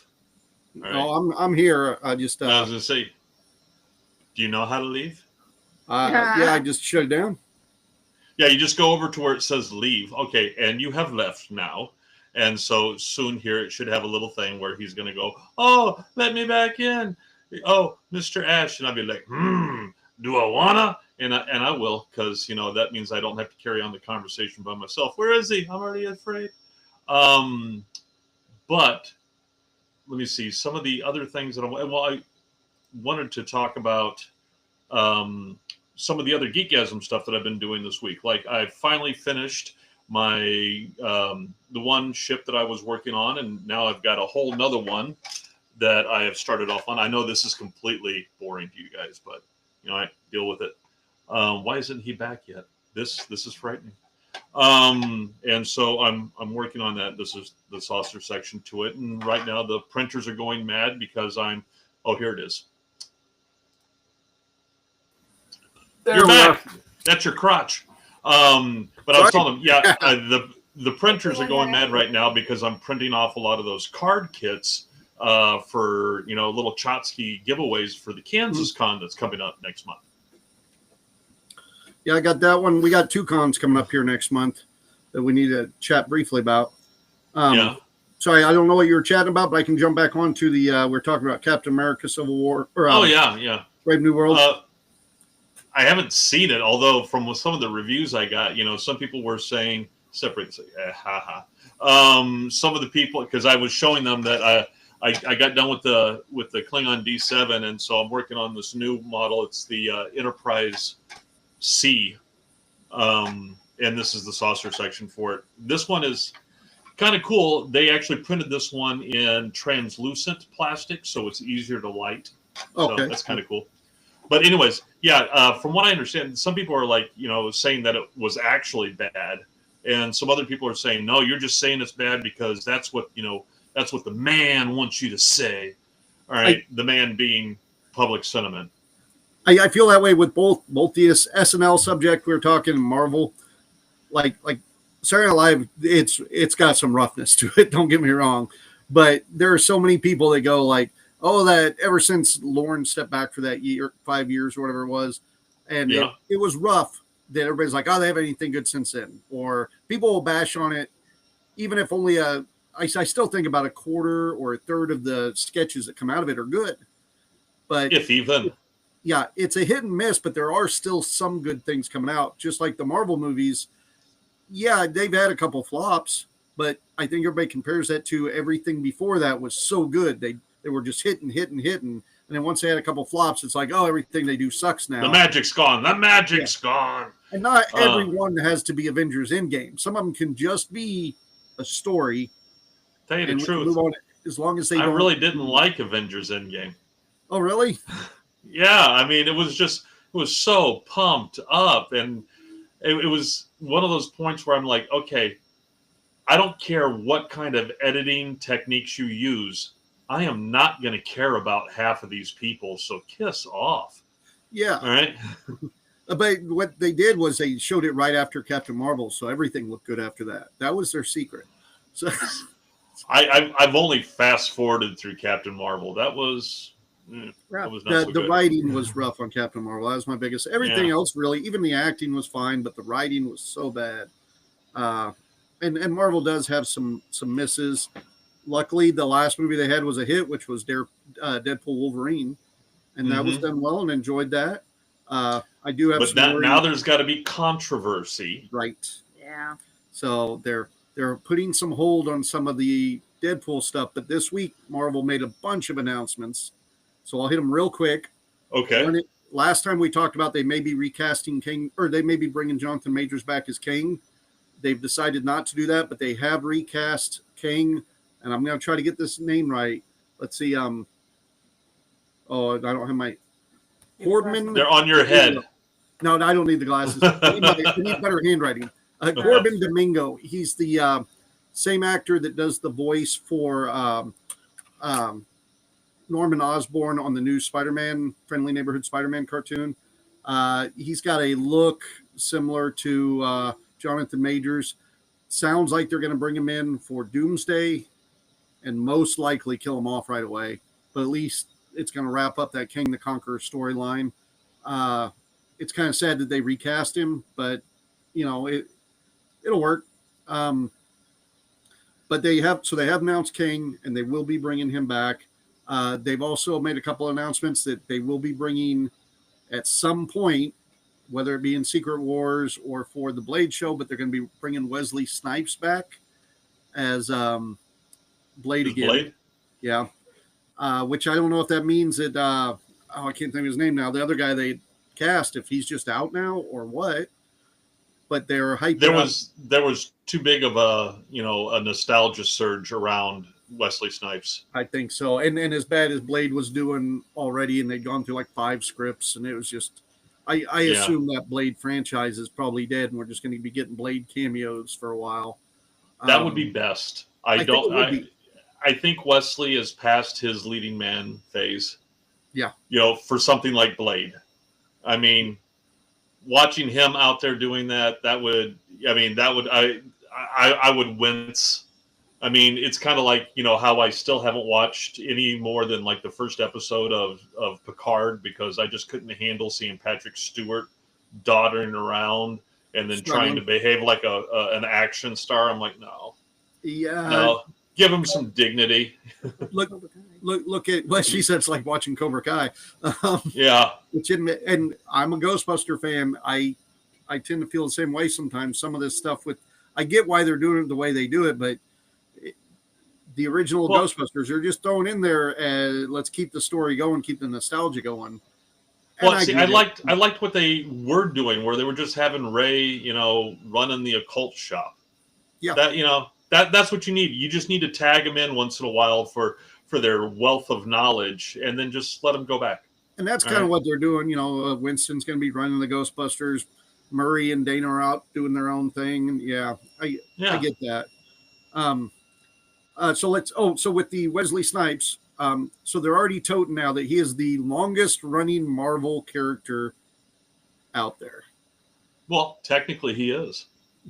All right. No, I'm here. I just. I was gonna say. Do you know how to leave? Yeah, I just shut it down. Yeah, you just go over to where it says leave. Okay, and you have left now. And so soon here it should have a little thing where he's going to go, oh, let me back in. Oh, Mr. Ash. And I'll be like, do I wanna? And I will, because, that means I don't have to carry on the conversation by myself. Where is he? I'm already afraid. But let me see. Some of the other things that I wanted to talk about some of the other Geekgasm stuff that I've been doing this week. Like I finally finished my the one ship that I was working on, and now I've got a whole nother one that I have started off on. I know this is completely boring to you guys, but I deal with it. Why isn't he back yet? This is frightening. And so I'm working on that. This is the saucer section to it, and right now the printers are going mad because here it is. You're back. That's your crotch. But I was telling them, the printers are going mad right now because I'm printing off a lot of those card kits for little Chotsky giveaways for the Kansas Con that's coming up next month. Yeah, I got that one. We got 2 cons coming up here next month that we need to chat briefly about. Sorry, I don't know what you were chatting about, but I can jump back on to the we're talking about Captain America Civil War. Brave New World. I haven't seen it, although from some of the reviews I got, some people were saying separate. Some of the people, because I was showing them that I got done with the Klingon D7, and so I'm working on this new model. It's the Enterprise C, and this is the saucer section for it. This one is kind of cool. They actually printed this one in translucent plastic, so it's easier to light. Okay, so that's kind of cool. But anyways, from what I understand, some people are like, saying that it was actually bad, and some other people are saying, no, you're just saying it's bad because that's what the man wants you to say. All right, the man being public sentiment. I feel that way with both the SNL subject we were talking and Marvel. Like Saturday Night Live, it's got some roughness to it. Don't get me wrong, but there are so many people that go like, oh, that ever since Lauren stepped back for that year, 5 years or whatever it was, and it was rough. That everybody's like, oh, they haven't anything good since then, or people will bash on it, even if only I still think about a quarter or a third of the sketches that come out of it are good, but if even. Yeah, it's a hit and miss, but there are still some good things coming out. Just like the Marvel movies, they've had a couple flops, but I think everybody compares that to everything before that was so good. They were just hitting, and then once they had a couple flops, it's like, oh, everything they do sucks now. The magic's gone. The magic's gone. And not everyone has to be Avengers Endgame. Some of them can just be a story. Tell you the truth, as long as they. I really didn't like Avengers Endgame. Oh, really? Yeah, I mean, it was so pumped up, and it was one of those points where I'm like, okay, I don't care what kind of editing techniques you use. I am not going to care about half of these people, so kiss off. Yeah. All right. But what they did was they showed it right after Captain Marvel, so everything looked good after that. That was their secret. So I've only fast forwarded through Captain Marvel. That was. Rough. Was not so the good. writing was rough on Captain Marvel. That was my biggest. Everything else, really, even the acting was fine, but the writing was so bad. And Marvel does have some misses. Luckily, the last movie they had was a hit, which was Deadpool Wolverine, and that was done well, and enjoyed that. I do have, but now there's got to be controversy, right? Yeah. So they're putting some hold on some of the Deadpool stuff, but this week Marvel made a bunch of announcements. So I'll hit them real quick. Okay. Last time we talked about they may be recasting King, or they may be bringing Jonathan Majors back as King. They've decided not to do that, but they have recast King, and I'm going to try to get this name right. Let's see. I don't have my Corbin. They're on your head. No, I don't need the glasses. I need better handwriting. Corbin Domingo. He's the same actor that does the voice for Norman Osborn on the new Spider-Man, Friendly Neighborhood Spider-Man cartoon. He's got a look similar to Jonathan Majors. Sounds like they're going to bring him in for Doomsday and most likely kill him off right away. But at least it's going to wrap up that King the Conqueror storyline. It's kind of sad that they recast him, but it'll work. But they have announced King, and they will be bringing him back. They've also made a couple of announcements that they will be bringing at some point, whether it be in Secret Wars or for the Blade show, but they're going to be bringing Wesley Snipes back as Blade again. Blade? Yeah. Which I don't know if that means that, I can't think of his name now. The other guy they cast, if he's just out now or what. But they're hyping there was too big of a nostalgia surge around Wesley Snipes. I think so. And as bad as Blade was doing already, and they'd gone through like 5 scripts, and it was just, I Yeah. assume that Blade franchise is probably dead, and we're just going to be getting Blade cameos for a while. That would be best. I think Wesley is past his leading man phase. Yeah. For something like Blade. I mean, watching him out there doing that would I would wince. I mean, it's kind of like, how I still haven't watched any more than like the first episode of Picard, because I just couldn't handle seeing Patrick Stewart doddering around and then trying to behave like an action star. I'm like, no. Yeah. No. Give him some dignity. Look at what she said. It's like watching Cobra Kai. Yeah. And I'm a Ghostbuster fan. I tend to feel the same way sometimes. Some of this stuff I get why they're doing it the way they do it, but the original Ghostbusters are just thrown in there as let's keep the story going, keep the nostalgia going. Well, I liked what they were doing, where they were just having Ray, running the occult shop. Yeah. That's what you need. You just need to tag them in once in a while for their wealth of knowledge, and then just let them go back. And that's kind of what they're doing. Winston's going to be running the Ghostbusters. Murray and Dana are out doing their own thing. And I get that. So with the Wesley Snipes, so they're already toting now that he is the longest running Marvel character out there. Well, technically he is.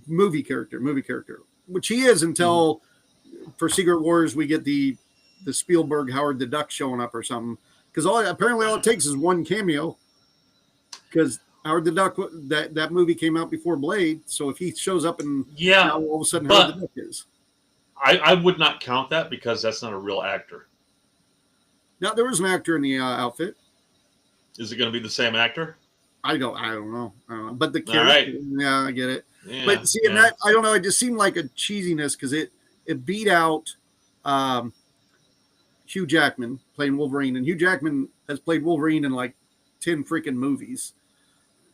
Movie character, which he is until for Secret Wars, we get the Spielberg Howard the Duck showing up or something. Because apparently all it takes is one cameo. Because Howard the Duck, that movie came out before Blade. So if he shows up and now all of a sudden Howard the Duck is. I would not count that because that's not a real actor. Now there was an actor in the outfit. Is it going to be the same actor? I don't know. But the character, I get it. Yeah, but see, in that, I don't know. It just seemed like a cheesiness because it beat out Hugh Jackman playing Wolverine, and Hugh Jackman has played Wolverine in like 10 freaking movies,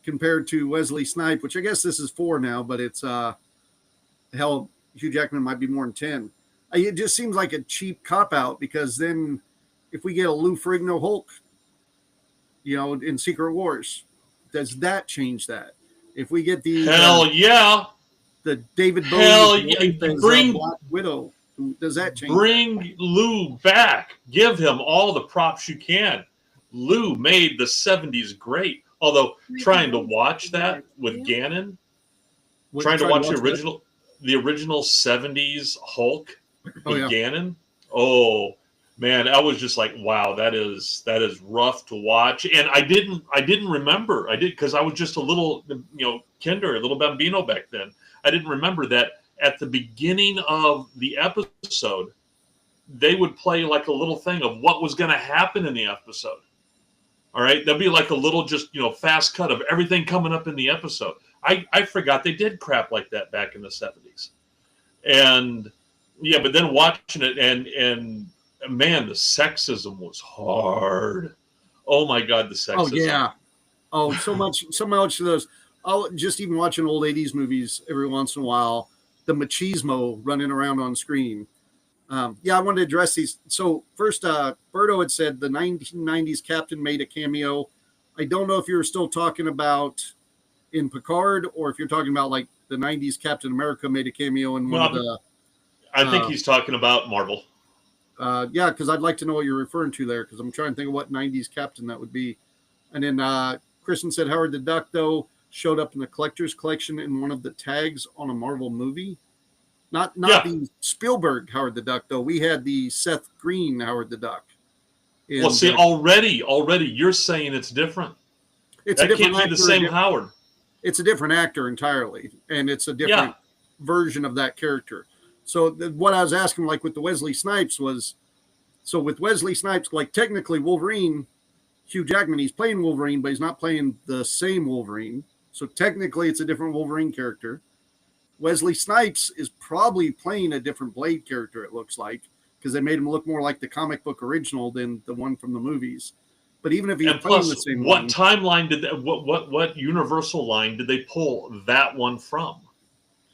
compared to Wesley Snipes, which I guess this is 4 now, but it's hell, Hugh Jackman might be more than 10. It just seems like a cheap cop out, because then if we get a Lou Ferrigno Hulk, in Secret Wars, does that change that? If we get the the David Bowie Black Widow, does that change? Bring Lou back. Give him all the props you can. Lou made the 70s great. Although trying to watch that with Gannon, trying to watch the original 70s Hulk with Gannon. Oh man, I was just like, wow, that is rough to watch. And I didn't remember. I did because I was just a little, kinder, a little bambino back then. I didn't remember that at the beginning of the episode, they would play like a little thing of what was going to happen in the episode. All right, there'll be like a little just fast cut of everything coming up in the episode. I forgot they did crap like that back in the 70s, and but then watching it and man, the sexism was hard. Oh my God, the sexism. Oh, so much of those. I'll just even watching old 80s movies every once in a while, the machismo running around on screen. I wanted to address these. So first, Berto had said the 1990s Captain made a cameo. I don't know if you're still talking about in Picard or if you're talking about like the 90s Captain America made a cameo in one of the. I think he's talking about Marvel. Because I'd like to know what you're referring to there, because I'm trying to think of what 90s Captain that would be. And then Kristen said Howard the Duck, though, showed up in the collector's collection in one of the tags on a Marvel movie. Not the Spielberg Howard the Duck, though. We had the Seth Green Howard the Duck. Well, see, already you're saying it's different. That can't be the same Howard. It's a different actor entirely, and it's a different version of that character. So what I was asking, like with the Wesley Snipes was, so with Wesley Snipes, like technically Wolverine, Hugh Jackman, he's playing Wolverine, but he's not playing the same Wolverine. So technically it's a different Wolverine character. Wesley Snipes is probably playing a different Blade character, it looks like, because they made him look more like the comic book original than the one from the movies. But even if he's playing the same one. What timeline did that, what Universal line did they pull that one from?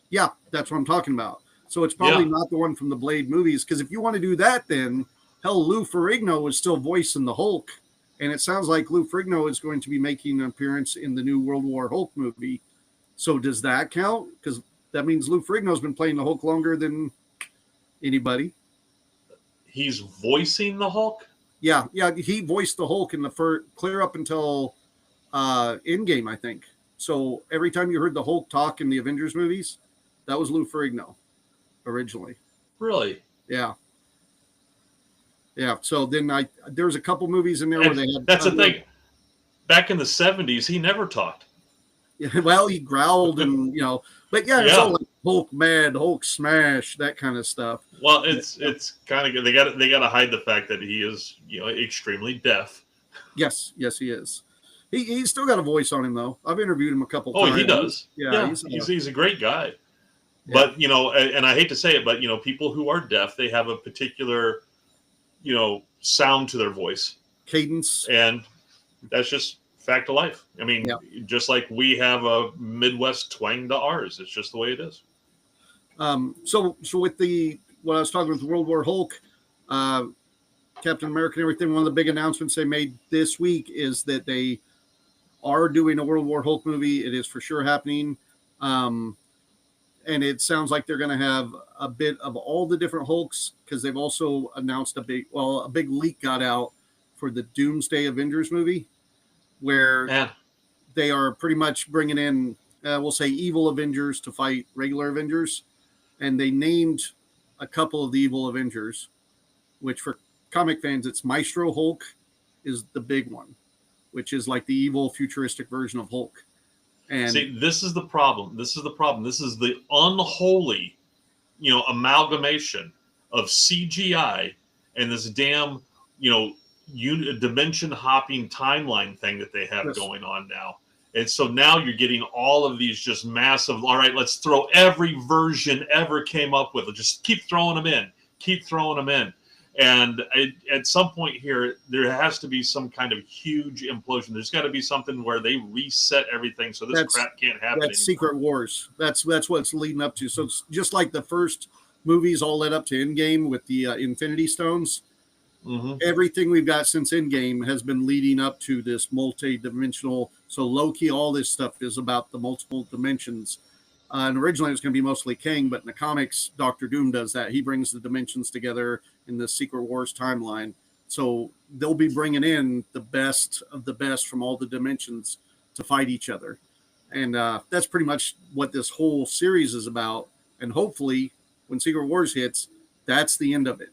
Yeah, that's what I'm talking about. So it's probably not the one from the Blade movies. Because if you want to do that, then hell, Lou Ferrigno is still voicing the Hulk. And it sounds like Lou Ferrigno is going to be making an appearance in the new World War Hulk movie. So does that count? Because that means Lou Ferrigno's been playing the Hulk longer than anybody. He's voicing the Hulk? Yeah, he voiced the Hulk in the clear up until Endgame, I think. So every time you heard the Hulk talk in the Avengers movies, that was Lou Ferrigno originally. Really? Yeah. Yeah. So then there was a couple movies in there where they had. That's the thing. Back in the 70s, he never talked. Yeah, well, he growled and but it's all like Hulk mad, Hulk smash, that kind of stuff. Well, it's kind of good. They got to hide the fact that he is extremely deaf. Yes, he is. He's still got a voice on him though. I've interviewed him a couple times. Oh, he does. Yeah, he's a great guy. Yeah. But and I hate to say it, but people who are deaf, they have a particular sound to their voice, cadence, and that's just fact of life. I mean, just like we have a Midwest twang to ours, it's just the way it is. So with what I was talking with World War Hulk, Captain America and everything, one of the big announcements they made this week is that they are doing a World War Hulk movie. It is for sure happening. And it sounds like they're going to have a bit of all the different Hulks, because they've also announced a big leak got out for the Doomsday Avengers movie, where they are pretty much bringing in, we'll say, evil Avengers to fight regular Avengers. And they named a couple of the evil Avengers, which for comic fans, it's Maestro Hulk is the big one, which is like the evil futuristic version of Hulk. And see, this is the problem. This is the unholy, amalgamation of CGI and this damn, dimension hopping timeline thing that they have going on now. And so now you're getting all of these just massive, all right, let's throw every version ever came up with. Just keep throwing them in. And at some point here, there has to be some kind of huge implosion. There's got to be something where they reset everything so this crap can't happen anymore. Secret Wars. That's what it's leading up to. So it's just like the first movies all led up to Endgame with the Infinity Stones. Mm-hmm. Everything we've got since Endgame has been leading up to this multi-dimensional. So Loki, all this stuff is about the multiple dimensions. And originally it was going to be mostly Kang, but in the comics, Doctor Doom does that. He brings the dimensions together in the Secret Wars timeline. So they'll be bringing in the best of the best from all the dimensions to fight each other. And that's pretty much what this whole series is about. And hopefully when Secret Wars hits, that's the end of it.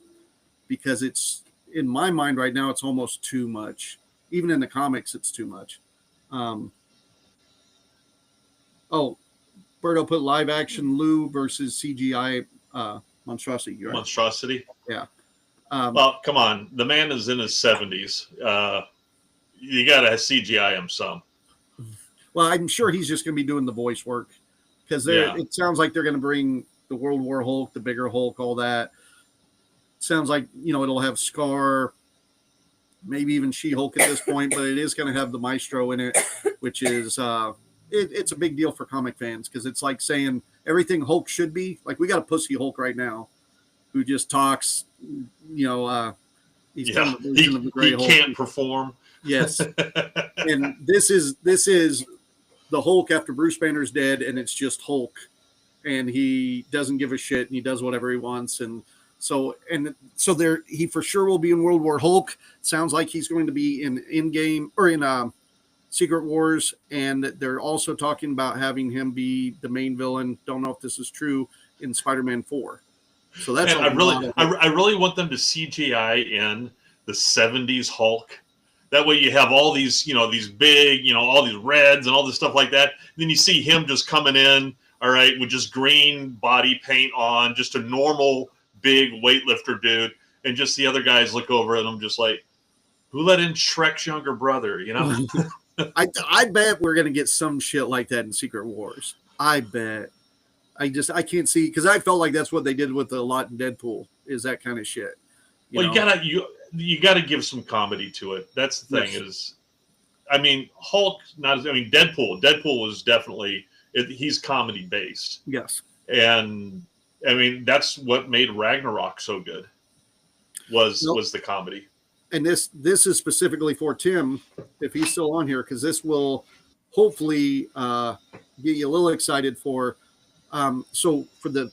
Because it's, in my mind right now, it's almost too much. Even in the comics, it's too much. Berto put live action Lou versus CGI monstrosity. Right? Monstrosity? Yeah. Well, come on. The man is in his 70s. You got to CGI him some. Well, I'm sure he's just going to be doing the voice work. Because it sounds like they're going to bring the World War Hulk, the bigger Hulk, all that. Sounds like, it'll have Scar, maybe even She-Hulk at this point, but it is going to have the Maestro in it, which is... it's a big deal for comic fans because it's like saying everything Hulk should be. Like, we got a pussy Hulk right now who just talks, he's kind of the version of the gray Hulk. He can't perform. Yes. And this is the Hulk after Bruce Banner's dead, and it's just Hulk. And he doesn't give a shit, and he does whatever he wants. And so he for sure will be in World War Hulk. Sounds like he's going to be in Endgame or in Secret Wars, and they're also talking about having him be the main villain. Don't know if this is true in Spider-Man 4. So that's I really want them to CGI in the 70s Hulk. That way you have all these, these big, all these reds and all this stuff like that. And then you see him just coming in, all right, with just green body paint on, just a normal big weightlifter dude, and just the other guys look over at him just like, who let in Shrek's younger brother, I bet we're going to get some shit like that in Secret Wars. I bet. I can't see, because I felt like that's what they did with a lot in Deadpool, is that kind of shit. You gotta give some comedy to it. That's the thing is, Hulk, Deadpool was definitely, he's comedy based. Yes. And I mean, that's what made Ragnarok so good. Was the comedy. And this is specifically for Tim, if he's still on here, because this will hopefully get you a little excited for. So for the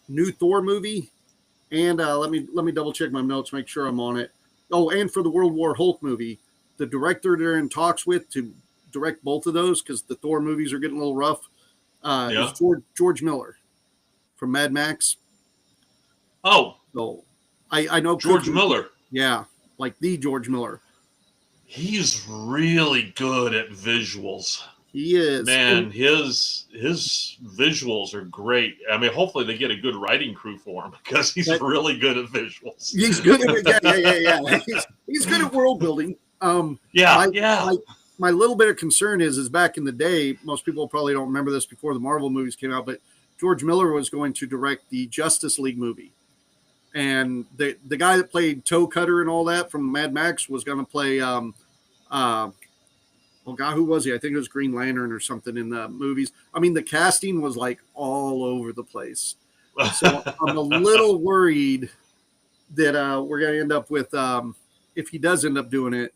new Thor movie, and let me double check my notes, make sure I'm on it. Oh, and for the World War Hulk movie, the director they're in talks with to direct both of those, because the Thor movies are getting a little rough. Is George Miller from Mad Max. Oh, so I know George Miller. Yeah, like the George Miller. He's really good at visuals. He is. Man, his visuals are great. I mean, hopefully they get a good writing crew for him because he's really good at visuals. He's good at it. Yeah. He's good at world building. My little bit of concern is back in the day, most people probably don't remember this before the Marvel movies came out, but George Miller was going to direct the Justice League movie. And the guy that played Toe Cutter and all that from Mad Max was going to play, who was he? I think it was Green Lantern or something in the movies. I mean, the casting was like all over the place. So I'm a little worried that we're going to end up with, if he does end up doing it,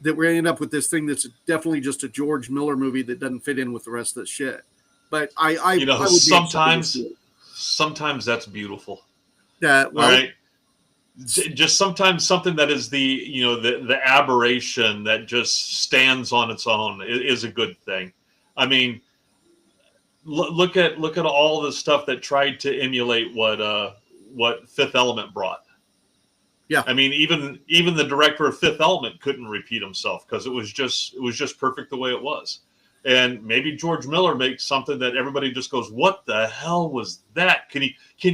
that we're going to end up with this thing that's definitely just a George Miller movie that doesn't fit in with the rest of the shit. But I would sometimes that's beautiful. All right. Just sometimes something that is the aberration that just stands on its own is a good thing. I mean, look at all the stuff that tried to emulate what Fifth Element brought. Yeah. I mean, even the director of Fifth Element couldn't repeat himself because it was just perfect the way it was. And maybe George Miller makes something that everybody just goes, "What the hell was that? Can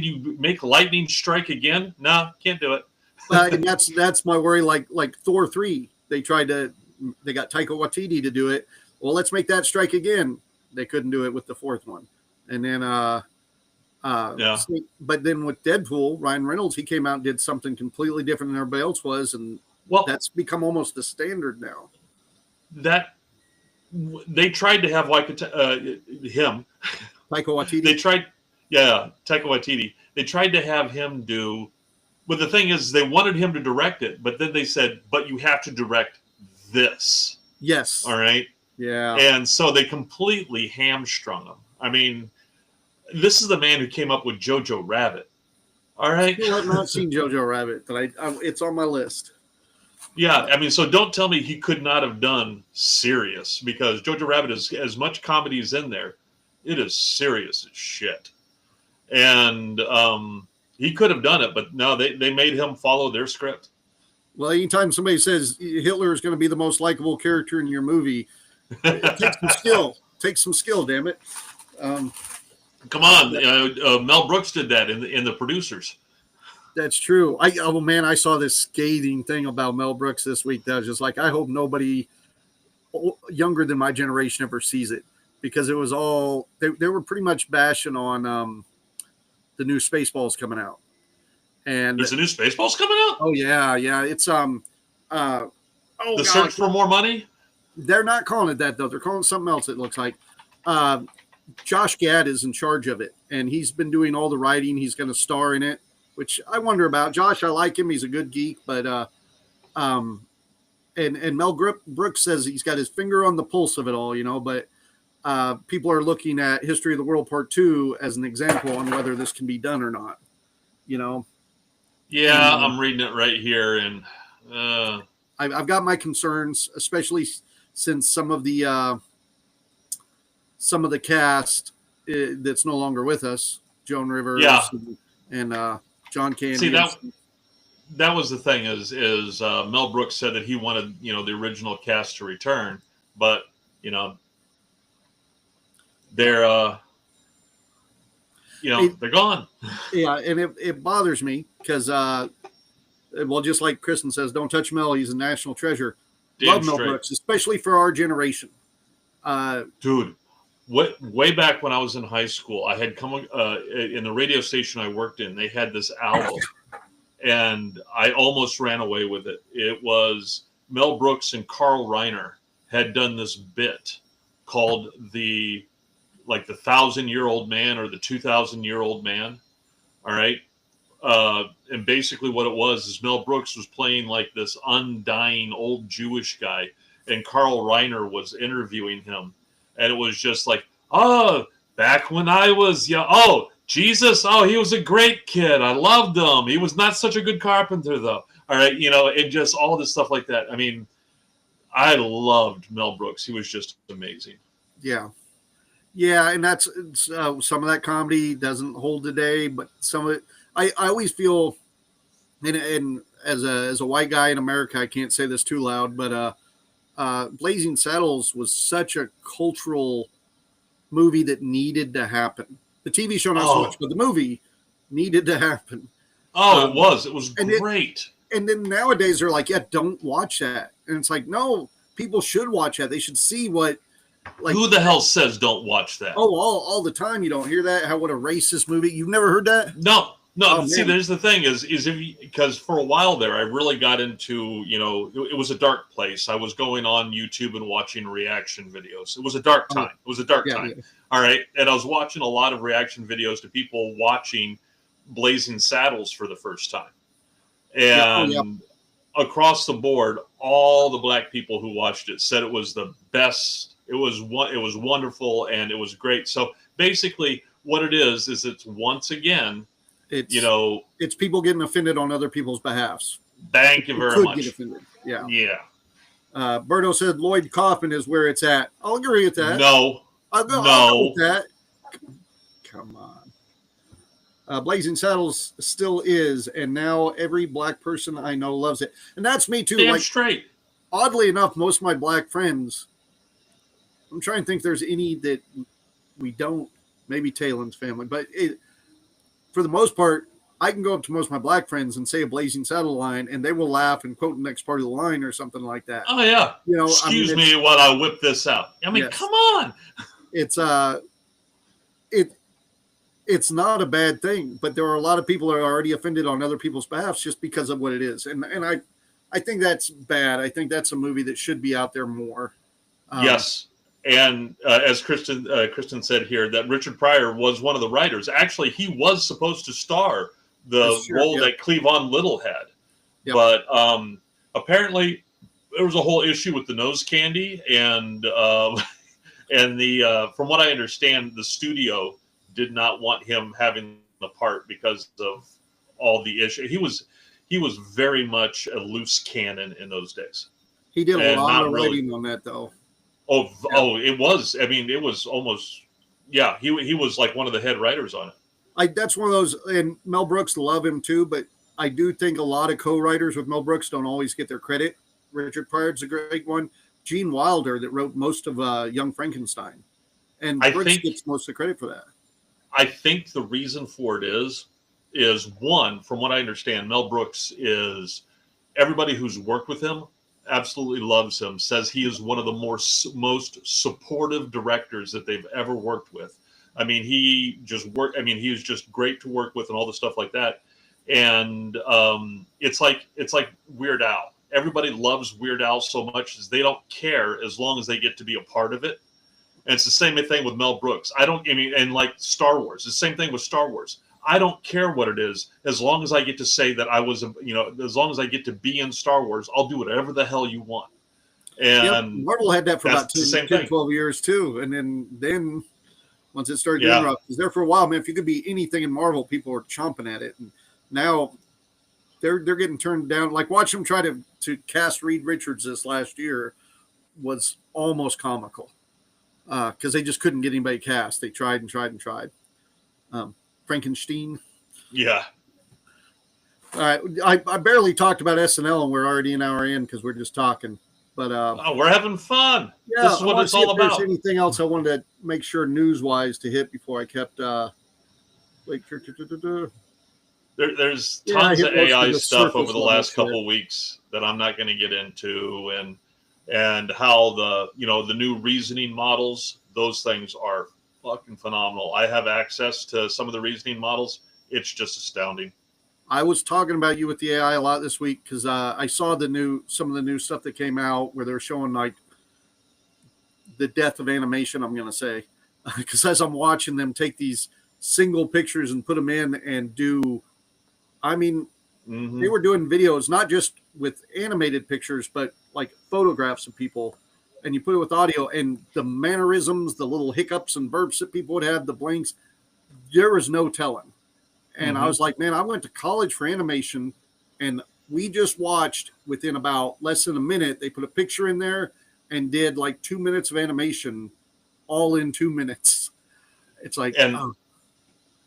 you make lightning strike again?" No, can't do it. And that's my worry. Like Thor 3, they got Taika Waititi to do it. Well, let's make that strike again. They couldn't do it with the fourth one. And then but then with Deadpool, Ryan Reynolds, he came out and did something completely different than everybody else was, and that's become almost the standard now. That they tried to have him, Taika Waititi. Taika Waititi. They tried to have him do, but the thing is, they wanted him to direct it, but then they said, "But you have to direct this." Yes. All right. Yeah. And so they completely hamstrung him. I mean, this is the man who came up with Jojo Rabbit. All right. I've not seen Jojo Rabbit, but it's on my list. Yeah, I mean, so don't tell me he could not have done serious, because Jojo Rabbit is as much comedy as in there. It is serious as shit. And he could have done it, but no, they made him follow their script. Well, anytime somebody says Hitler is going to be the most likable character in your movie, it takes some skill. Take some skill, damn it. Come on, Mel Brooks did that in the Producers. That's true. I saw this scathing thing about Mel Brooks this week that was just like, I hope nobody younger than my generation ever sees it, because it was all they were pretty much bashing on the new Spaceballs coming out. And is the new Spaceballs coming out? Oh yeah. It's The Search for More Money. They're not calling it that though. They're calling it something else. It looks like. Josh Gad is in charge of it, and he's been doing all the writing. He's going to star in it, which I wonder about. Josh, I like him. He's a good geek, but and Mel Brooks says he's got his finger on the pulse of it all, but people are looking at History of the World Part 2 as an example on whether this can be done or not, Yeah, I'm reading it right here, and I've got my concerns, especially since some of the cast that's no longer with us, Joan Rivers and John Candy. See, that was the thing is Mel Brooks said that he wanted, the original cast to return, but, they're gone. Yeah. And it bothers me because, just like Kristen says, don't touch Mel. He's a national treasure. Love Mel Brooks, especially for our generation. Dude. Way back when I was in high school, I had come in the radio station I worked in. They had this album, and I almost ran away with it. It was Mel Brooks and Carl Reiner had done this bit called the 1,000-year-old man or the 2,000-year-old man. All right. And basically what it was is Mel Brooks was playing like this undying old Jewish guy, and Carl Reiner was interviewing him. And it was just like, oh, back when I was young, oh, Jesus, oh, he was a great kid. I loved him. He was not such a good carpenter, though. All right, and just all this stuff like that. I mean, I loved Mel Brooks. He was just amazing. Yeah. Yeah, and that's some of that comedy doesn't hold today, but some of it, I always feel, and as a white guy in America, I can't say this too loud, but Blazing Saddles was such a cultural movie that needed to happen. The TV show not so much, but the movie needed to happen. Oh, it was. It was great. And then nowadays they're like, yeah, don't watch that. And it's like, no, people should watch that. They should see what. Like, who the hell says don't watch that? Oh, all the time. You don't hear that? How what a racist movie. You've never heard that? No. Oh, see, man. there's the thing is because for a while there, I really got into, it was a dark place. I was going on YouTube and watching reaction videos. It was a dark time. It was a dark time. Yeah. All right. And I was watching a lot of reaction videos to people watching Blazing Saddles for the first time. And across the board, all the black people who watched it said it was the best. It was wonderful and it was great. So basically what it is it's once again, it's people getting offended on other people's behalfs. Thank you very much. Get offended. Yeah. Yeah. Berto said Lloyd Kaufman is where it's at. I'll agree with that. No. I'll go with that. Come on. Blazing Saddles still is, and now every black person I know loves it. And that's me too. Damn straight. Oddly enough, most of my black friends, I'm trying to think if there's any that we don't, maybe Taylor's family, but for the most part, I can go up to most of my black friends and say a Blazing Saddle line, and they will laugh and quote the next part of the line or something like that. Oh yeah. Excuse me while I whip this out. I mean, come on. It's not a bad thing, but there are a lot of people that are already offended on other people's behalf just because of what it is, and I think that's bad. I think that's a movie that should be out there more. Yes. And as Kristen said here, that Richard Pryor was one of the writers. Actually, he was supposed to star the role that Cleavon Little had. Yep. But apparently there was a whole issue with the nose candy. And from what I understand, the studio did not want him having the part because of all the issue. He was very much a loose cannon in those days. He did a lot of writing on that, though. It was. I mean, it was almost. Yeah, he was like one of the head writers on it. That's one of those, and Mel Brooks love him too, but I do think a lot of co-writers with Mel Brooks don't always get their credit. Richard Pryor's a great one. Gene Wilder that wrote most of Young Frankenstein, and Brooks gets most of the credit for that. I think the reason for it is one, from what I understand, Mel Brooks is everybody who's worked with him absolutely loves him, says he is one of the most supportive directors that they've ever worked with. I mean, he was just great to work with and all the stuff like that. And it's like Weird Al. Everybody loves Weird Al so much as they don't care as long as they get to be a part of it. And it's the same thing with Mel Brooks. And like Star Wars, the same thing with Star Wars. I don't care what it is, as long as I get to say that I was, as long as I get to be in Star Wars, I'll do whatever the hell you want. And Marvel had that for about 10, 12 years too. And then once it started getting rough, because there for a while, man, if you could be anything in Marvel, people were chomping at it. And now they're getting turned down. Like watching them try to cast Reed Richards this last year was almost comical because they just couldn't get anybody cast. They tried and tried and tried. Frankenstein. Yeah. All right. I barely talked about SNL and we're already an hour in because we're just talking. But we're having fun. Yeah, this is what it's all about. There's anything else I wanted to make sure news-wise to hit before I kept there's tons of AI stuff over the last couple of weeks that I'm not going to get into, and how the new reasoning models, those things are fucking phenomenal. I have access to some of the reasoning models. It's just astounding. I was talking about you with the AI a lot this week because I saw some of the new stuff that came out where they're showing like the death of animation, I'm going to say, because as I'm watching them take these single pictures and put them in and do. I mean, Mhm. they were doing videos not just with animated pictures, but like photographs of people, and you put it with audio and the mannerisms, the little hiccups and burps that people would have, the blinks. There was no telling. And I Mhm. was like, man, I went to college for animation, and we just watched within about less than a minute. They put a picture in there and did like 2 minutes of animation, all in 2 minutes. It's like, And oh,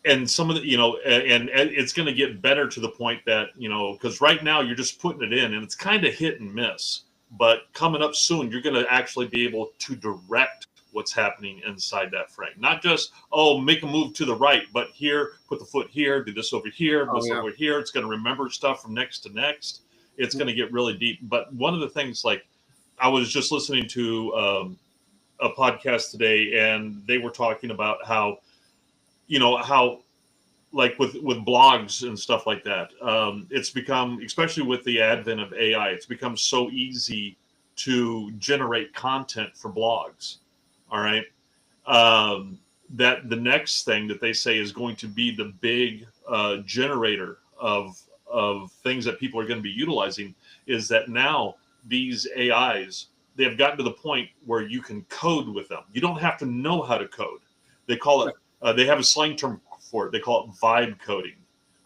and some of the, and it's going to get better to the point that, because right now you're just putting it in and it's kind of hit and miss, but coming up soon you're going to actually be able to direct what's happening inside that frame, not just, oh, make a move to the right, but here, put the foot here, do this over here, Oh, this yeah. over here. It's going to remember stuff from next to next. It's going to get really deep. But one of the things, like, I was just listening to a podcast today, and they were talking about how, how, like, with blogs and stuff like that, it's become, especially with the advent of AI, it's become so easy to generate content for blogs. All right. That the next thing that they say is going to be the big generator of things that people are going to be utilizing is that now these AIs, they have gotten to the point where you can code with them. You don't have to know how to code. They call it, they have a slang term for it. They call it vibe coding.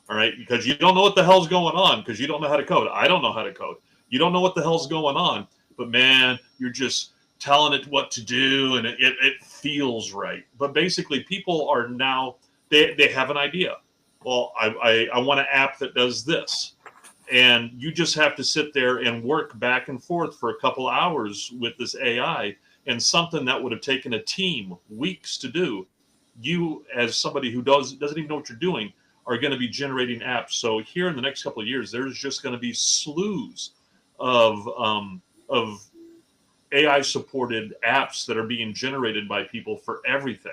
All right. Because you don't know what the hell's going on because you don't know how to code. I don't know how to code. You don't know what the hell's going on, but man, you're just telling it what to do and it feels right. But basically people are now, they have an idea. Well, I want an app that does this. And you just have to sit there and work back and forth for a couple hours with this AI, and something that would have taken a team weeks to do. You, as somebody who doesn't even know what you're doing, are going to be generating apps. So here in the next couple of years, there's just going to be slews of AI supported apps that are being generated by people for everything.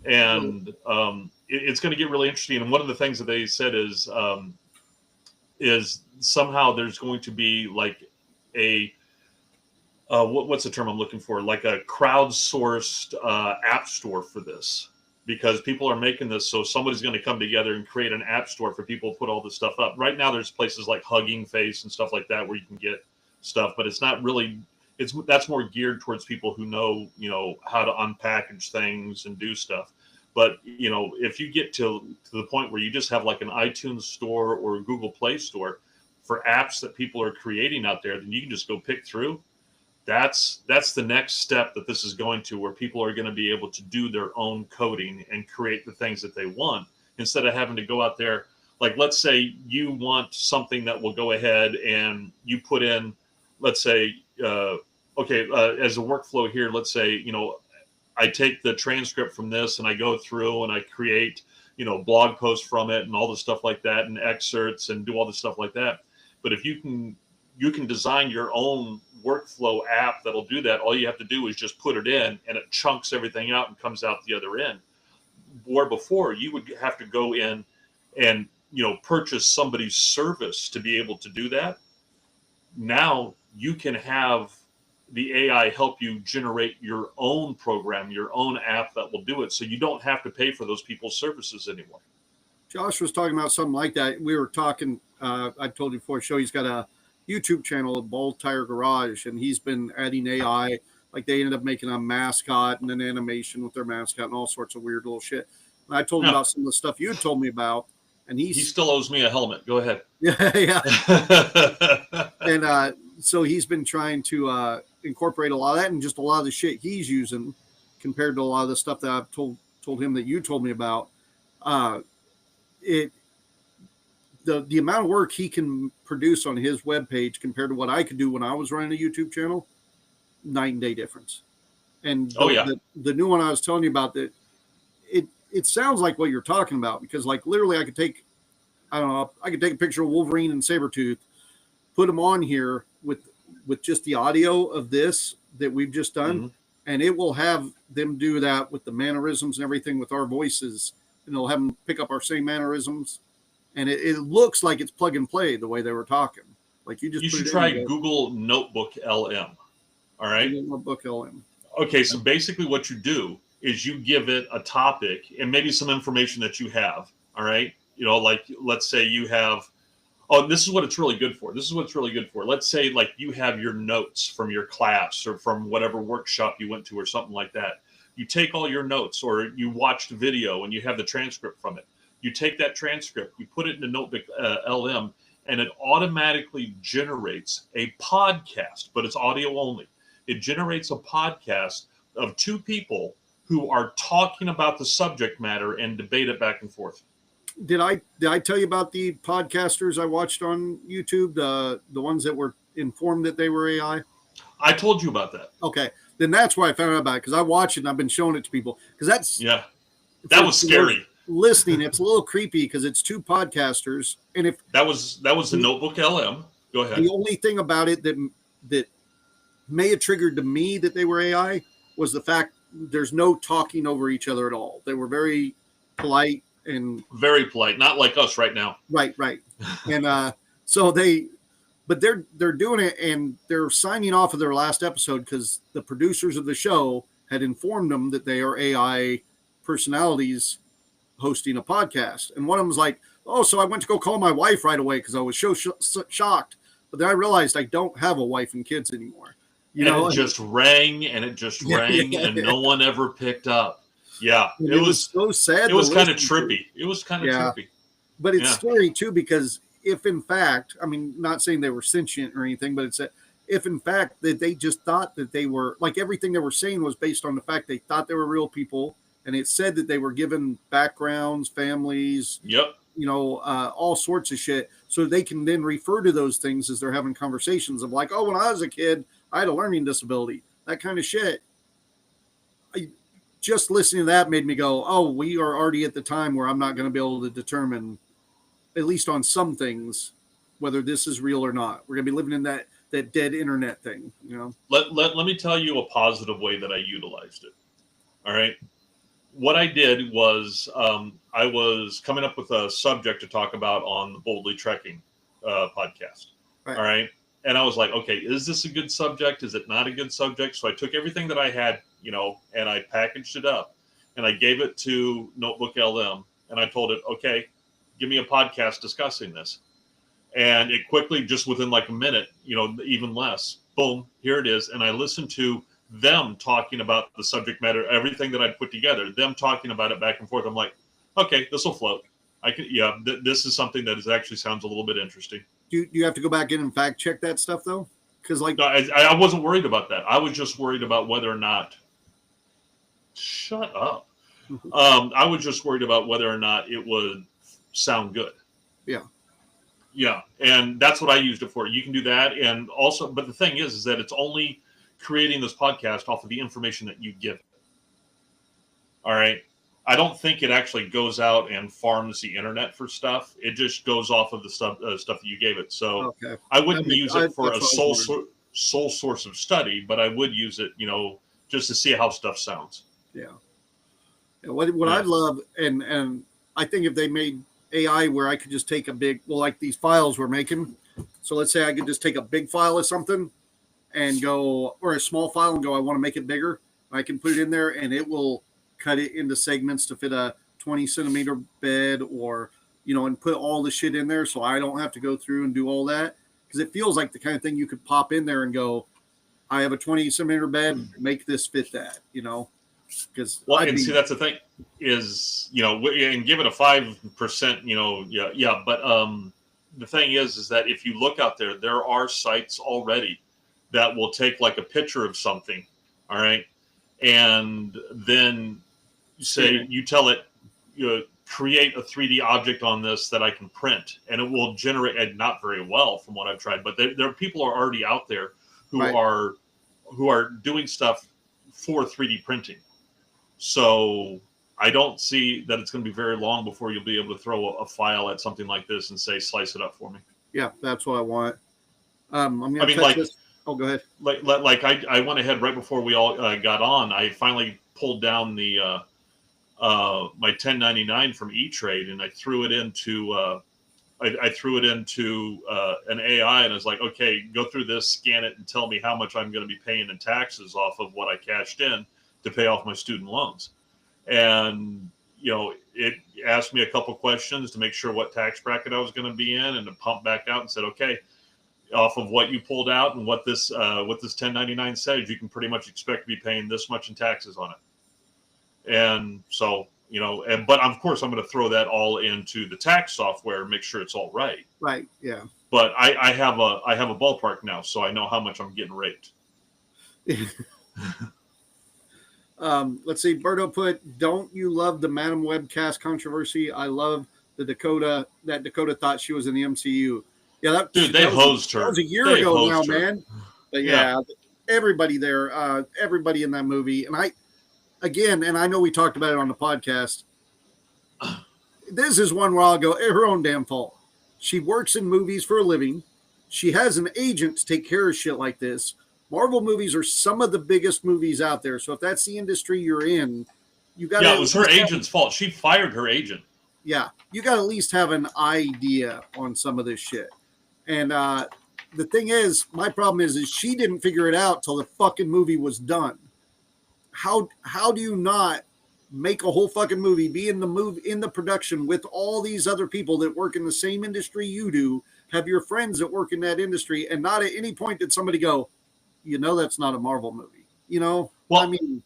And it's going to get really interesting. And one of the things that they said is somehow there's going to be like a what's the term I'm looking for? Like a crowdsourced app store for this, because people are making this. So somebody's going to come together and create an app store for people to put all this stuff up. Right now, there's places like Hugging Face and stuff like that where you can get stuff, but it's not really. That's more geared towards people who know how to unpackage things and do stuff. But if you get to the point where you just have like an iTunes store or a Google Play store for apps that people are creating out there, then you can just go pick through. That's the next step that this is going to, where people are going to be able to do their own coding and create the things that they want instead of having to go out there. Like, let's say you want something that will go ahead and you put in, let's say, as a workflow here, let's say, I take the transcript from this and I go through and I create, blog posts from it and all the stuff like that and excerpts and do all the stuff like that. But if you can design your own workflow app that'll do that, all you have to do is just put it in and it chunks everything out and comes out the other end. Where before you would have to go in and, purchase somebody's service to be able to do that. Now you can have the AI help you generate your own program, your own app that will do it. So you don't have to pay for those people's services anymore. Josh was talking about something like that. We were talking, I told you before the show, he's got a YouTube channel, Bald Tire Garage, and he's been adding AI. Like, they ended up making a mascot and an animation with their mascot and all sorts of weird little shit. And I told him about some of the stuff you had told me about, and he still owes me a helmet. Go ahead. Yeah. And so he's been trying to incorporate a lot of that, and just a lot of the shit he's using compared to a lot of the stuff that I've told him that you told me about. The amount of work he can produce on his webpage compared to what I could do when I was running a YouTube channel, night and day difference. And the new one I was telling you about, that it sounds like what you're talking about, because like literally I could take a picture of Wolverine and Sabretooth, put them on here with just the audio of this that we've just done, mm-hmm. and it will have them do that with the mannerisms and everything with our voices, and it'll have them pick up our same mannerisms. And it looks like it's plug and play the way they were talking. Like you should try Google Notebook LM. All right. Notebook LM. Okay. So basically what you do is you give it a topic and maybe some information that you have. All right. Like let's say you have, this is what it's really good for. This is what it's really good for. Let's say like you have your notes from your class or from whatever workshop you went to or something like that. You take all your notes, or you watched a video and you have the transcript from it. You take that transcript, you put it in a Notebook LM, and it automatically generates a podcast, but it's audio only. It generates a podcast of two people who are talking about the subject matter and debate it back and forth. Did I tell you about the podcasters I watched on YouTube, the ones that were informed that they were AI? I told you about that. Okay, then that's where I found out about it, because I watch it and I've been showing it to people, because that was scary. Listening, it's a little creepy because it's two podcasters, and if that was the Notebook LM. Go ahead. The only thing about it that may have triggered to me that they were AI was the fact there's no talking over each other at all. They were very polite and very polite, not like us right now. Right. And so they're doing it, and they're signing off of their last episode because the producers of the show had informed them that they are AI personalities hosting a podcast. And one of them was like, "Oh, so I went to go call my wife right away because I was so shocked." But then I realized I don't have a wife and kids anymore. It just rang and and no one ever picked up. Yeah, it was so sad. It was kind of trippy. It was kind of trippy. But it's scary too, because if in fact, I mean, not saying they were sentient or anything, but it's if in fact that they just thought that they were, like, everything they were saying was based on the fact they thought they were real people, and it said that they were given backgrounds, families, all sorts of shit, so they can then refer to those things as they're having conversations of like, oh, when I was a kid, I had a learning disability, that kind of shit. Just listening to that made me go, oh, we are already at the time where I'm not going to be able to determine, at least on some things, whether this is real or not. We're going to be living in that dead internet thing, Let me tell you a positive way that I utilized it. All right. What I did was I was coming up with a subject to talk about on the Boldly Trekking podcast. Right. All right. And I was like, okay, is this a good subject? Is it not a good subject? So I took everything that I had, and I packaged it up, and I gave it to Notebook LM, and I told it, okay, give me a podcast discussing this. And it quickly, just within like a minute, even less, boom, here it is. And I listened to them talking about the subject matter, everything that I'd put together, them talking about it back and forth. I'm like, okay, this will float. This is something that actually sounds a little bit interesting. Do you have to go back in and fact check that stuff though? Because no, I wasn't worried about that. I was just worried about whether or not. Shut up. I was just worried about whether or not it would sound good. Yeah, and that's what I used it for. You can do that, and also, but the thing is that it's only creating this podcast off of the information that you give it. All right. I don't think it actually goes out and farms the internet for stuff. It just goes off of the stuff that you gave it. So okay. I wouldn't use it for a sole source of study, but I would use it, just to see how stuff sounds. Yeah. What I'd love, and I think if they made AI where I could just take a big, like these files we're making. So let's say I could just take a big file of something and go, or a small file and go, I want to make it bigger. I can put it in there and it will cut it into segments to fit a 20 centimeter bed, or, and put all the shit in there. So I don't have to go through and do all that, because it feels like the kind of thing you could pop in there and go, I have a 20 centimeter bed, make this fit that, because see, that's the thing is, and give it a 5%, but the thing is that if you look out there are sites already that will take like a picture of something, all right, and then you tell it, create a 3D object on this that I can print, and it will generate, and not very well from what I've tried, but there are people are already out there who are doing stuff for 3D printing. So I don't see that it's going to be very long before you'll be able to throw a file at something like this and say, slice it up for me. Yeah, that's what I want. This. Oh, go ahead. Like I went ahead right before we all got on. I finally pulled down the my 1099 from E-Trade, and I threw it into an AI, and I was like, okay, go through this, scan it, and tell me how much I'm going to be paying in taxes off of what I cashed in to pay off my student loans. and it asked me a couple questions to make sure what tax bracket I was going to be in, and it pumped back out and said, okay, off of what you pulled out and what this 1099 says, you can pretty much expect to be paying this much in taxes on it. And so, but of course I'm going to throw that all into the tax software and make sure it's all right. Right. Yeah. But I have a ballpark now, so I know how much I'm getting raped. Let's see. Berto put, don't you love the Madam Web cast controversy? I love that Dakota thought she was in the MCU. Yeah, they hosed her. That was a year ago now, man. But yeah, everybody there, everybody in that movie. And I know we talked about it on the podcast. This is one where I'll go, her own damn fault. She works in movies for a living. She has an agent to take care of shit like this. Marvel movies are some of the biggest movies out there. So if that's the industry you're in, you got to. Yeah, it was her agent's fault. She fired her agent. Yeah, you got to at least have an idea on some of this shit. And the thing is, my problem is she didn't figure it out till the fucking movie was done. How do you not make a whole fucking movie, be in the production with all these other people that work in the same industry you do, have your friends that work in that industry, and not at any point did somebody go, that's not a Marvel movie. Well, I mean,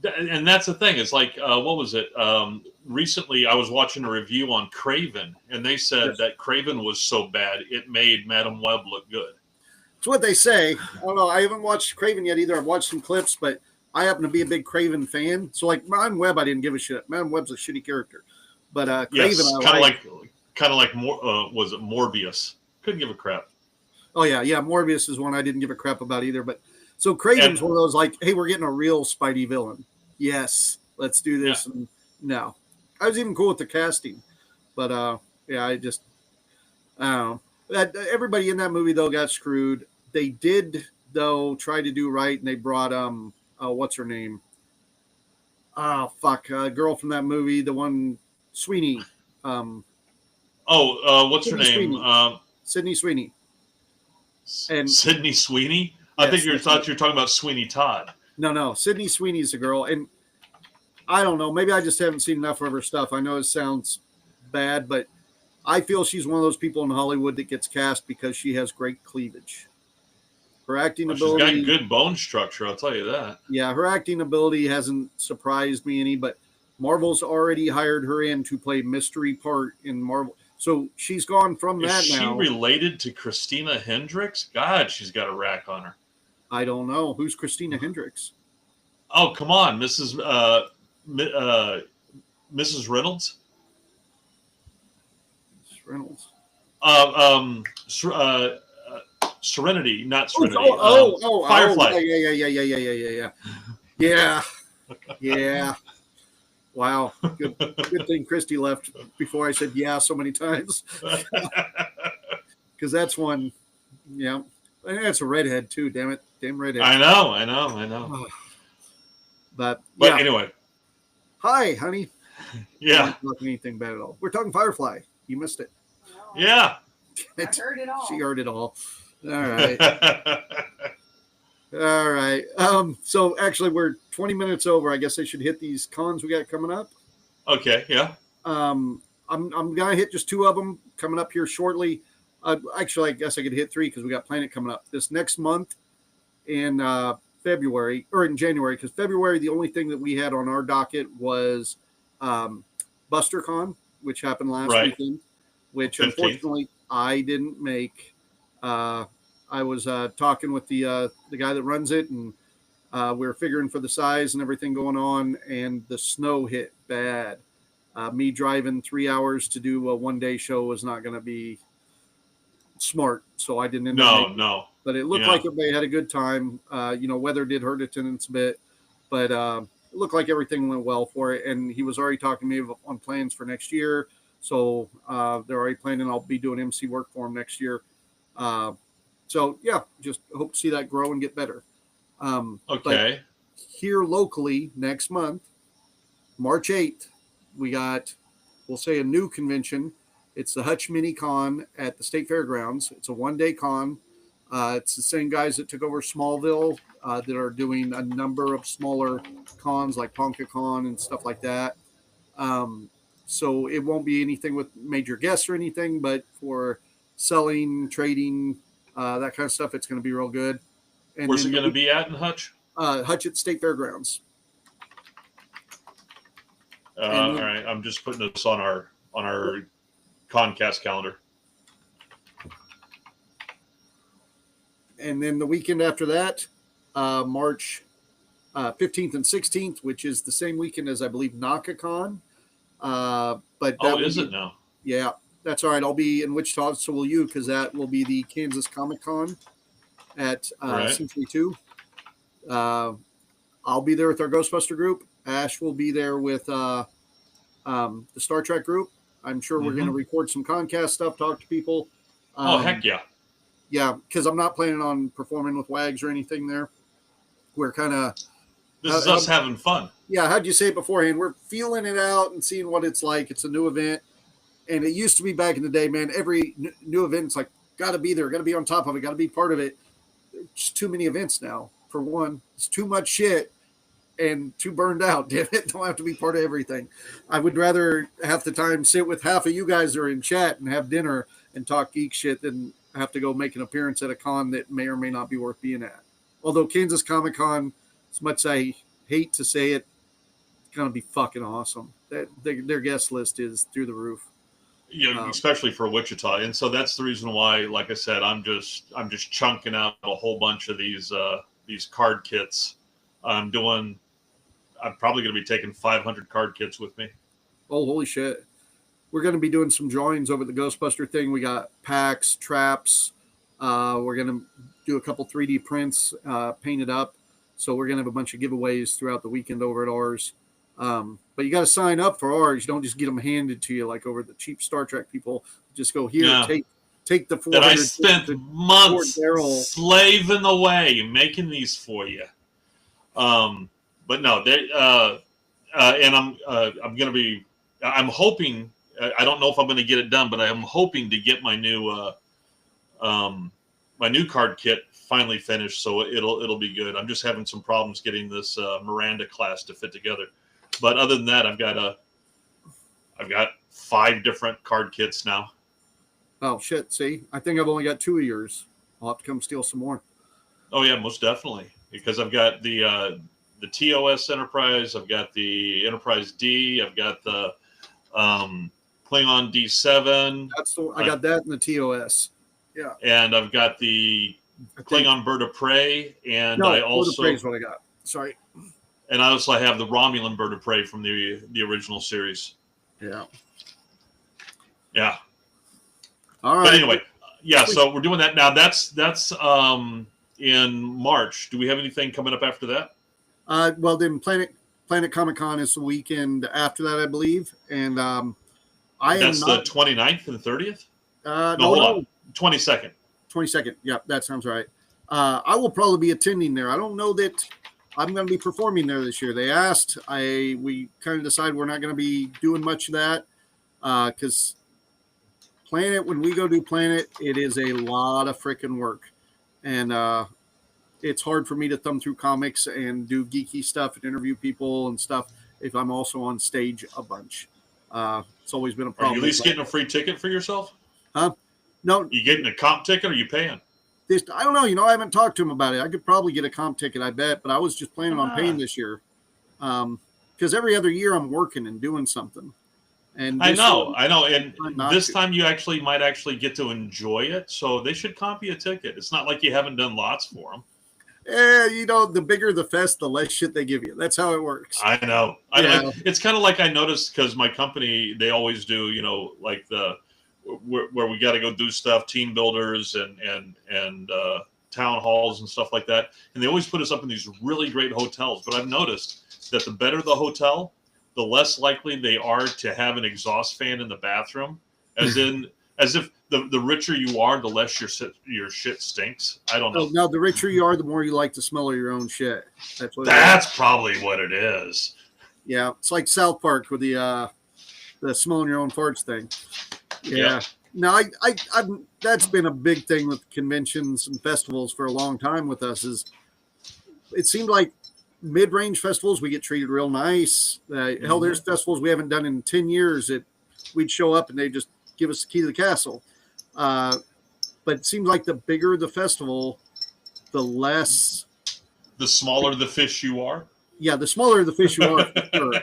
and that's the thing. It's like, what was it? Recently, I was watching a review on Craven, and they said that Craven was so bad it made Madam Web look good. It's what they say. I don't know. I haven't watched Craven yet either. I've watched some clips, but I happen to be a big Craven fan. So, like, Madam Web, I didn't give a shit. Madam Web's a shitty character, but Craven, yes, kind of like was it Morbius? Couldn't give a crap. Oh yeah, Morbius is one I didn't give a crap about either. But so Craven's one of those like, hey, we're getting a real Spidey villain. Yes, let's do this. Yeah. And no, I was even cool with the casting, but I don't know. That everybody in that movie though got screwed. They did though try to do right, and they brought what's her name? Girl from that movie, the one Sweeney. What's her name? Sydney Sweeney. And Sydney Sweeney? I think you thought you were talking about Sweeney Todd. No. Sydney Sweeney's the girl. And I don't know. Maybe I just haven't seen enough of her stuff. I know it sounds bad, but I feel she's one of those people in Hollywood that gets cast because she has great cleavage. Her acting ability. She's got good bone structure, I'll tell you that. Yeah, her acting ability hasn't surprised me any, but Marvel's already hired her in to play mystery part in Marvel. So she's gone from that now. Is she related to Christina Hendricks? God, she's got a rack on her. I don't know. Who's Christina Hendricks? Oh, come on. Mrs. Reynolds? Reynolds. Serenity, not Serenity. Firefly. Yeah. Wow. Good thing Christy left before I said so many times. Because that's one, and that's a redhead too, damn it. Damn redhead. I know. But anyway. Hi, honey. Yeah. I'm not talking anything bad at all. We're talking Firefly. You missed it. Yeah. I heard it all. She heard it all. All right. All right. So actually we're 20 minutes over. I guess I should hit these cons we got coming up. Okay, yeah. I'm gonna hit just 2 of them coming up here shortly. Actually, I guess I could hit 3 because we got Planet coming up this next month in February or in January. Because February, the only thing that we had on our docket was BusterCon, which happened last weekend, which 15th. Unfortunately I didn't make. I was talking with the guy that runs it, and we were figuring for the size and everything going on, and the snow hit bad. Me driving 3 hours to do a 1-day show was not going to be smart, so I didn't end up. No. But it looked like everybody had a good time. Weather did hurt attendance a bit, but it looked like everything went well for it. And he was already talking to me on plans for next year, so they're already planning I'll be doing MC work for him next year. So just hope to see that grow and get better. Okay. Here locally next month, March 8th, we got, we'll say, a new convention. It's the Hutch Mini Con at the State Fairgrounds. It's a 1-day con. It's the same guys that took over Smallville that are doing a number of smaller cons like PonkaCon and stuff like that. So it won't be anything with major guests or anything, but for selling, trading, that kind of stuff, it's going to be real good. And where's it going to be at in Hutch? Hutchett State Fairgrounds. All right, I'm just putting this on our Concast calendar. And then the weekend after that, March 15th and 16th, which is the same weekend as I believe NakaCon. But is it now? Yeah, that's all right. I'll be in Wichita, so will you, because that will be the Kansas Comic Con at Century 2. I'll be there with our Ghostbuster group. Ash will be there with the Star Trek group. I'm sure we're going to record some Concast stuff, talk to people. Heck yeah. Yeah, because I'm not planning on performing with Wags or anything there. We're kind of... This is us having fun. Yeah, how'd you say it beforehand? We're feeling it out and seeing what it's like. It's a new event. And it used to be back in the day, man, every new event, it's like, got to be there, got to be on top of it, got to be part of it. There's just too many events now. For one, it's too much shit and too burned out. Damn it, don't have to be part of everything. I would rather half the time sit with half of you guys that are in chat and have dinner and talk geek shit than have to go make an appearance at a con that may or may not be worth being at. Although Kansas Comic Con, as much as I hate to say it, it's going to be fucking awesome. Their guest list is through the roof. Yeah, especially for Wichita. And so that's the reason why, like I said, I'm just chunking out a whole bunch of these card kits. I'm probably going to be taking 500 card kits with me. Oh, holy shit. We're going to be doing some drawings over the Ghostbuster thing. We got packs, traps. We're going to do a couple 3D prints, painted up. So we're going to have a bunch of giveaways throughout the weekend over at ours. But you got to sign up for ours. You don't just get them handed to you like over the cheap Star Trek people. Just go here, take the 400. That I spent months slaving away making these for you. But no, and I'm hoping. I don't know if I'm going to get it done, but I'm hoping to get my new card kit finally finished, so it'll be good. I'm just having some problems getting this Miranda class to fit together. But other than that, I've got 5 different card kits now. Oh shit! See, I think I've only got 2 of yours. I'll have to come steal some more. Oh yeah, most definitely, because I've got the TOS Enterprise, I've got the Enterprise D, I've got the Klingon D7. I got that in the TOS. Yeah. And I've got the Klingon Bird of Prey, and Bird of Prey is what I got. Sorry. And I also have the Romulan Bird of Prey from the original series. Yeah. Yeah. All right. But anyway, yeah. So we're doing that now. That's in March. Do we have anything coming up after that? Well, then Planet Comic Con is the weekend after that, I believe, and that's the 29th and 30th. No, 22nd. 22nd. Yep, that sounds right. I will probably be attending there. I don't know that I'm going to be performing there this year. They asked. We kind of decided we're not going to be doing much of that because Planet, when we go do Planet, it is a lot of freaking work, and it's hard for me to thumb through comics and do geeky stuff and interview people and stuff if I'm also on stage a bunch. It's always been a problem. Are you at least getting a free ticket for yourself? Huh? No. You getting a comp ticket or are you paying? I don't know. I haven't talked to him about it. I could probably get a comp ticket, I bet, but I was just planning on paying this year. Because every other year I'm working and doing something. And I know. And this time you might actually get to enjoy it. So they should comp you a ticket. It's not like you haven't done lots for them. The bigger the fest, the less shit they give you. That's how it works. I know. It's kind of like I noticed because my company, they always do, like where we got to go do stuff, team builders and town halls and stuff like that. And they always put us up in these really great hotels. But I've noticed that the better the hotel, the less likely they are to have an exhaust fan in the bathroom. As if the richer you are, the less your shit stinks. I don't know. No, the richer you are, the more you like the smell of your own shit. That's probably what it is. Yeah, it's like South Park with the smelling your own farts thing. Yeah. Yep. No, that's been a big thing with conventions and festivals for a long time with us. Is it seemed like mid-range festivals we get treated real nice. Hell, there's festivals we haven't done in 10 years that we'd show up and they just give us the key to the castle. But it seems like the bigger the festival, the less, the smaller the fish you are. Yeah, the smaller the fish you are, for sure.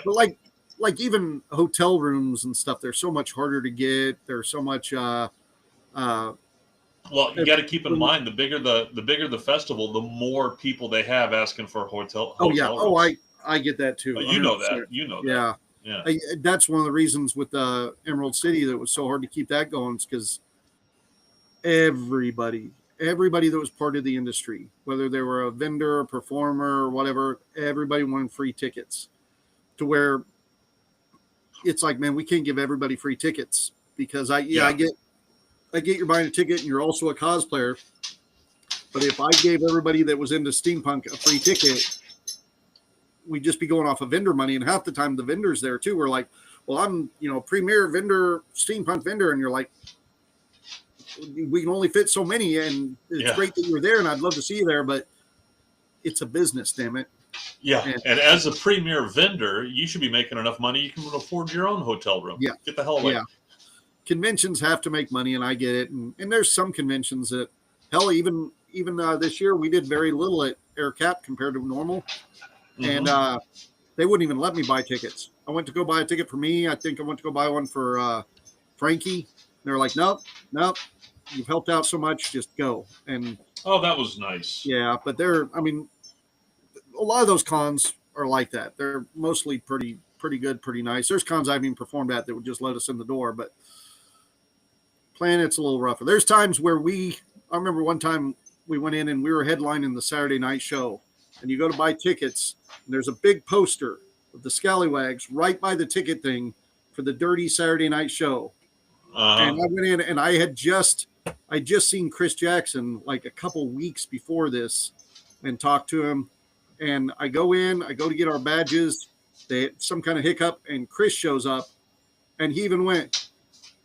But like even hotel rooms and stuff, they're so much harder to get. They're so much. Well, you got to keep in mind the bigger the festival, the more people they have asking for hotel. Oh yeah. rooms. Oh, I get that too. You know that. You know that. Yeah. That's one of the reasons with Emerald City that was so hard to keep that going, is because everybody that was part of the industry, whether they were a vendor, a performer, or whatever, everybody wanted free tickets, to where it's like, man, we can't give everybody free tickets, because I get you're buying a ticket and you're also a cosplayer. But if I gave everybody that was into steampunk a free ticket, we'd just be going off of vendor money. And half the time the vendors there too were like, well, I'm, premier vendor, steampunk vendor. And you're like, we can only fit so many. And it's great that you're there and I'd love to see you there, but it's a business, damn it. Yeah. And as a premier vendor, you should be making enough money you can afford your own hotel room. Yeah. Get the hell away. Yeah. Conventions have to make money, and I get it. And there's some conventions that, hell, even this year we did very little at AirCap compared to normal. And they wouldn't even let me buy tickets. I went to go buy a ticket for me. I think I went to go buy one for Frankie. They're like, nope, you've helped out so much, just go. And that was nice. Yeah, but a lot of those cons are like that. They're mostly pretty good, pretty nice. There's cons I haven't even performed at that would just let us in the door, but Planet's a little rougher. There's times where I remember one time we went in and we were headlining the Saturday night show, and you go to buy tickets and there's a big poster of the Scallywags right by the ticket thing for the Dirty Saturday Night Show. And I went in and I just seen Chris Jackson like a couple weeks before this and talked to him. And I go to get our badges. They had some kind of hiccup, and Chris shows up, and he even went,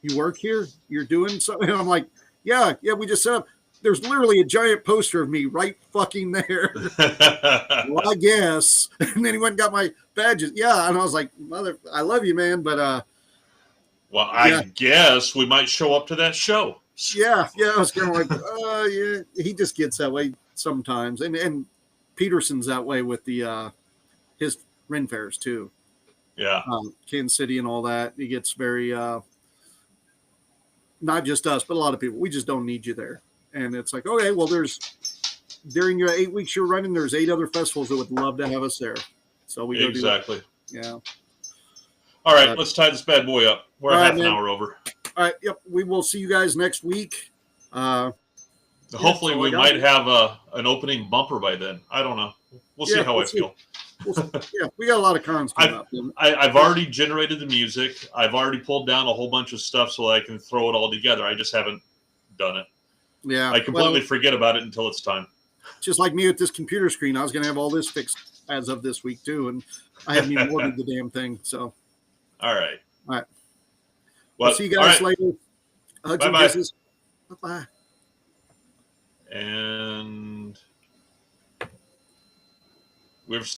"You work here? You're doing something?" And I'm like, yeah, we just set up. There's literally a giant poster of me right fucking there. Well, I guess. And then he went and got my badges. Yeah, and I was like, I love you, man, but well, I guess we might show up to that show. Yeah, I was kind of like, yeah. He just gets that way sometimes, and Peterson's that way with the his Ren fairs too. Yeah, Kansas City and all that. He gets very not just us, but a lot of people. We just don't need you there, and it's like, okay, well, during your 8 weeks you're running, there's 8 other festivals that would love to have us there, so we go do that. Yeah. All right, let's tie this bad boy up. We're half an hour over. All right, yep. We will see you guys next week. Hopefully we might have an opening bumper by then. I don't know. We'll see how I feel. We got a lot of cons coming up. I've already generated the music. I've already pulled down a whole bunch of stuff so that I can throw it all together. I just haven't done it. Yeah. I completely forget about it until it's time. Just like me with this computer screen, I was going to have all this fixed as of this week too, and I haven't even ordered the damn thing. So. All right. Well, we'll see you guys later. Hugs and kisses. Bye-bye. And we've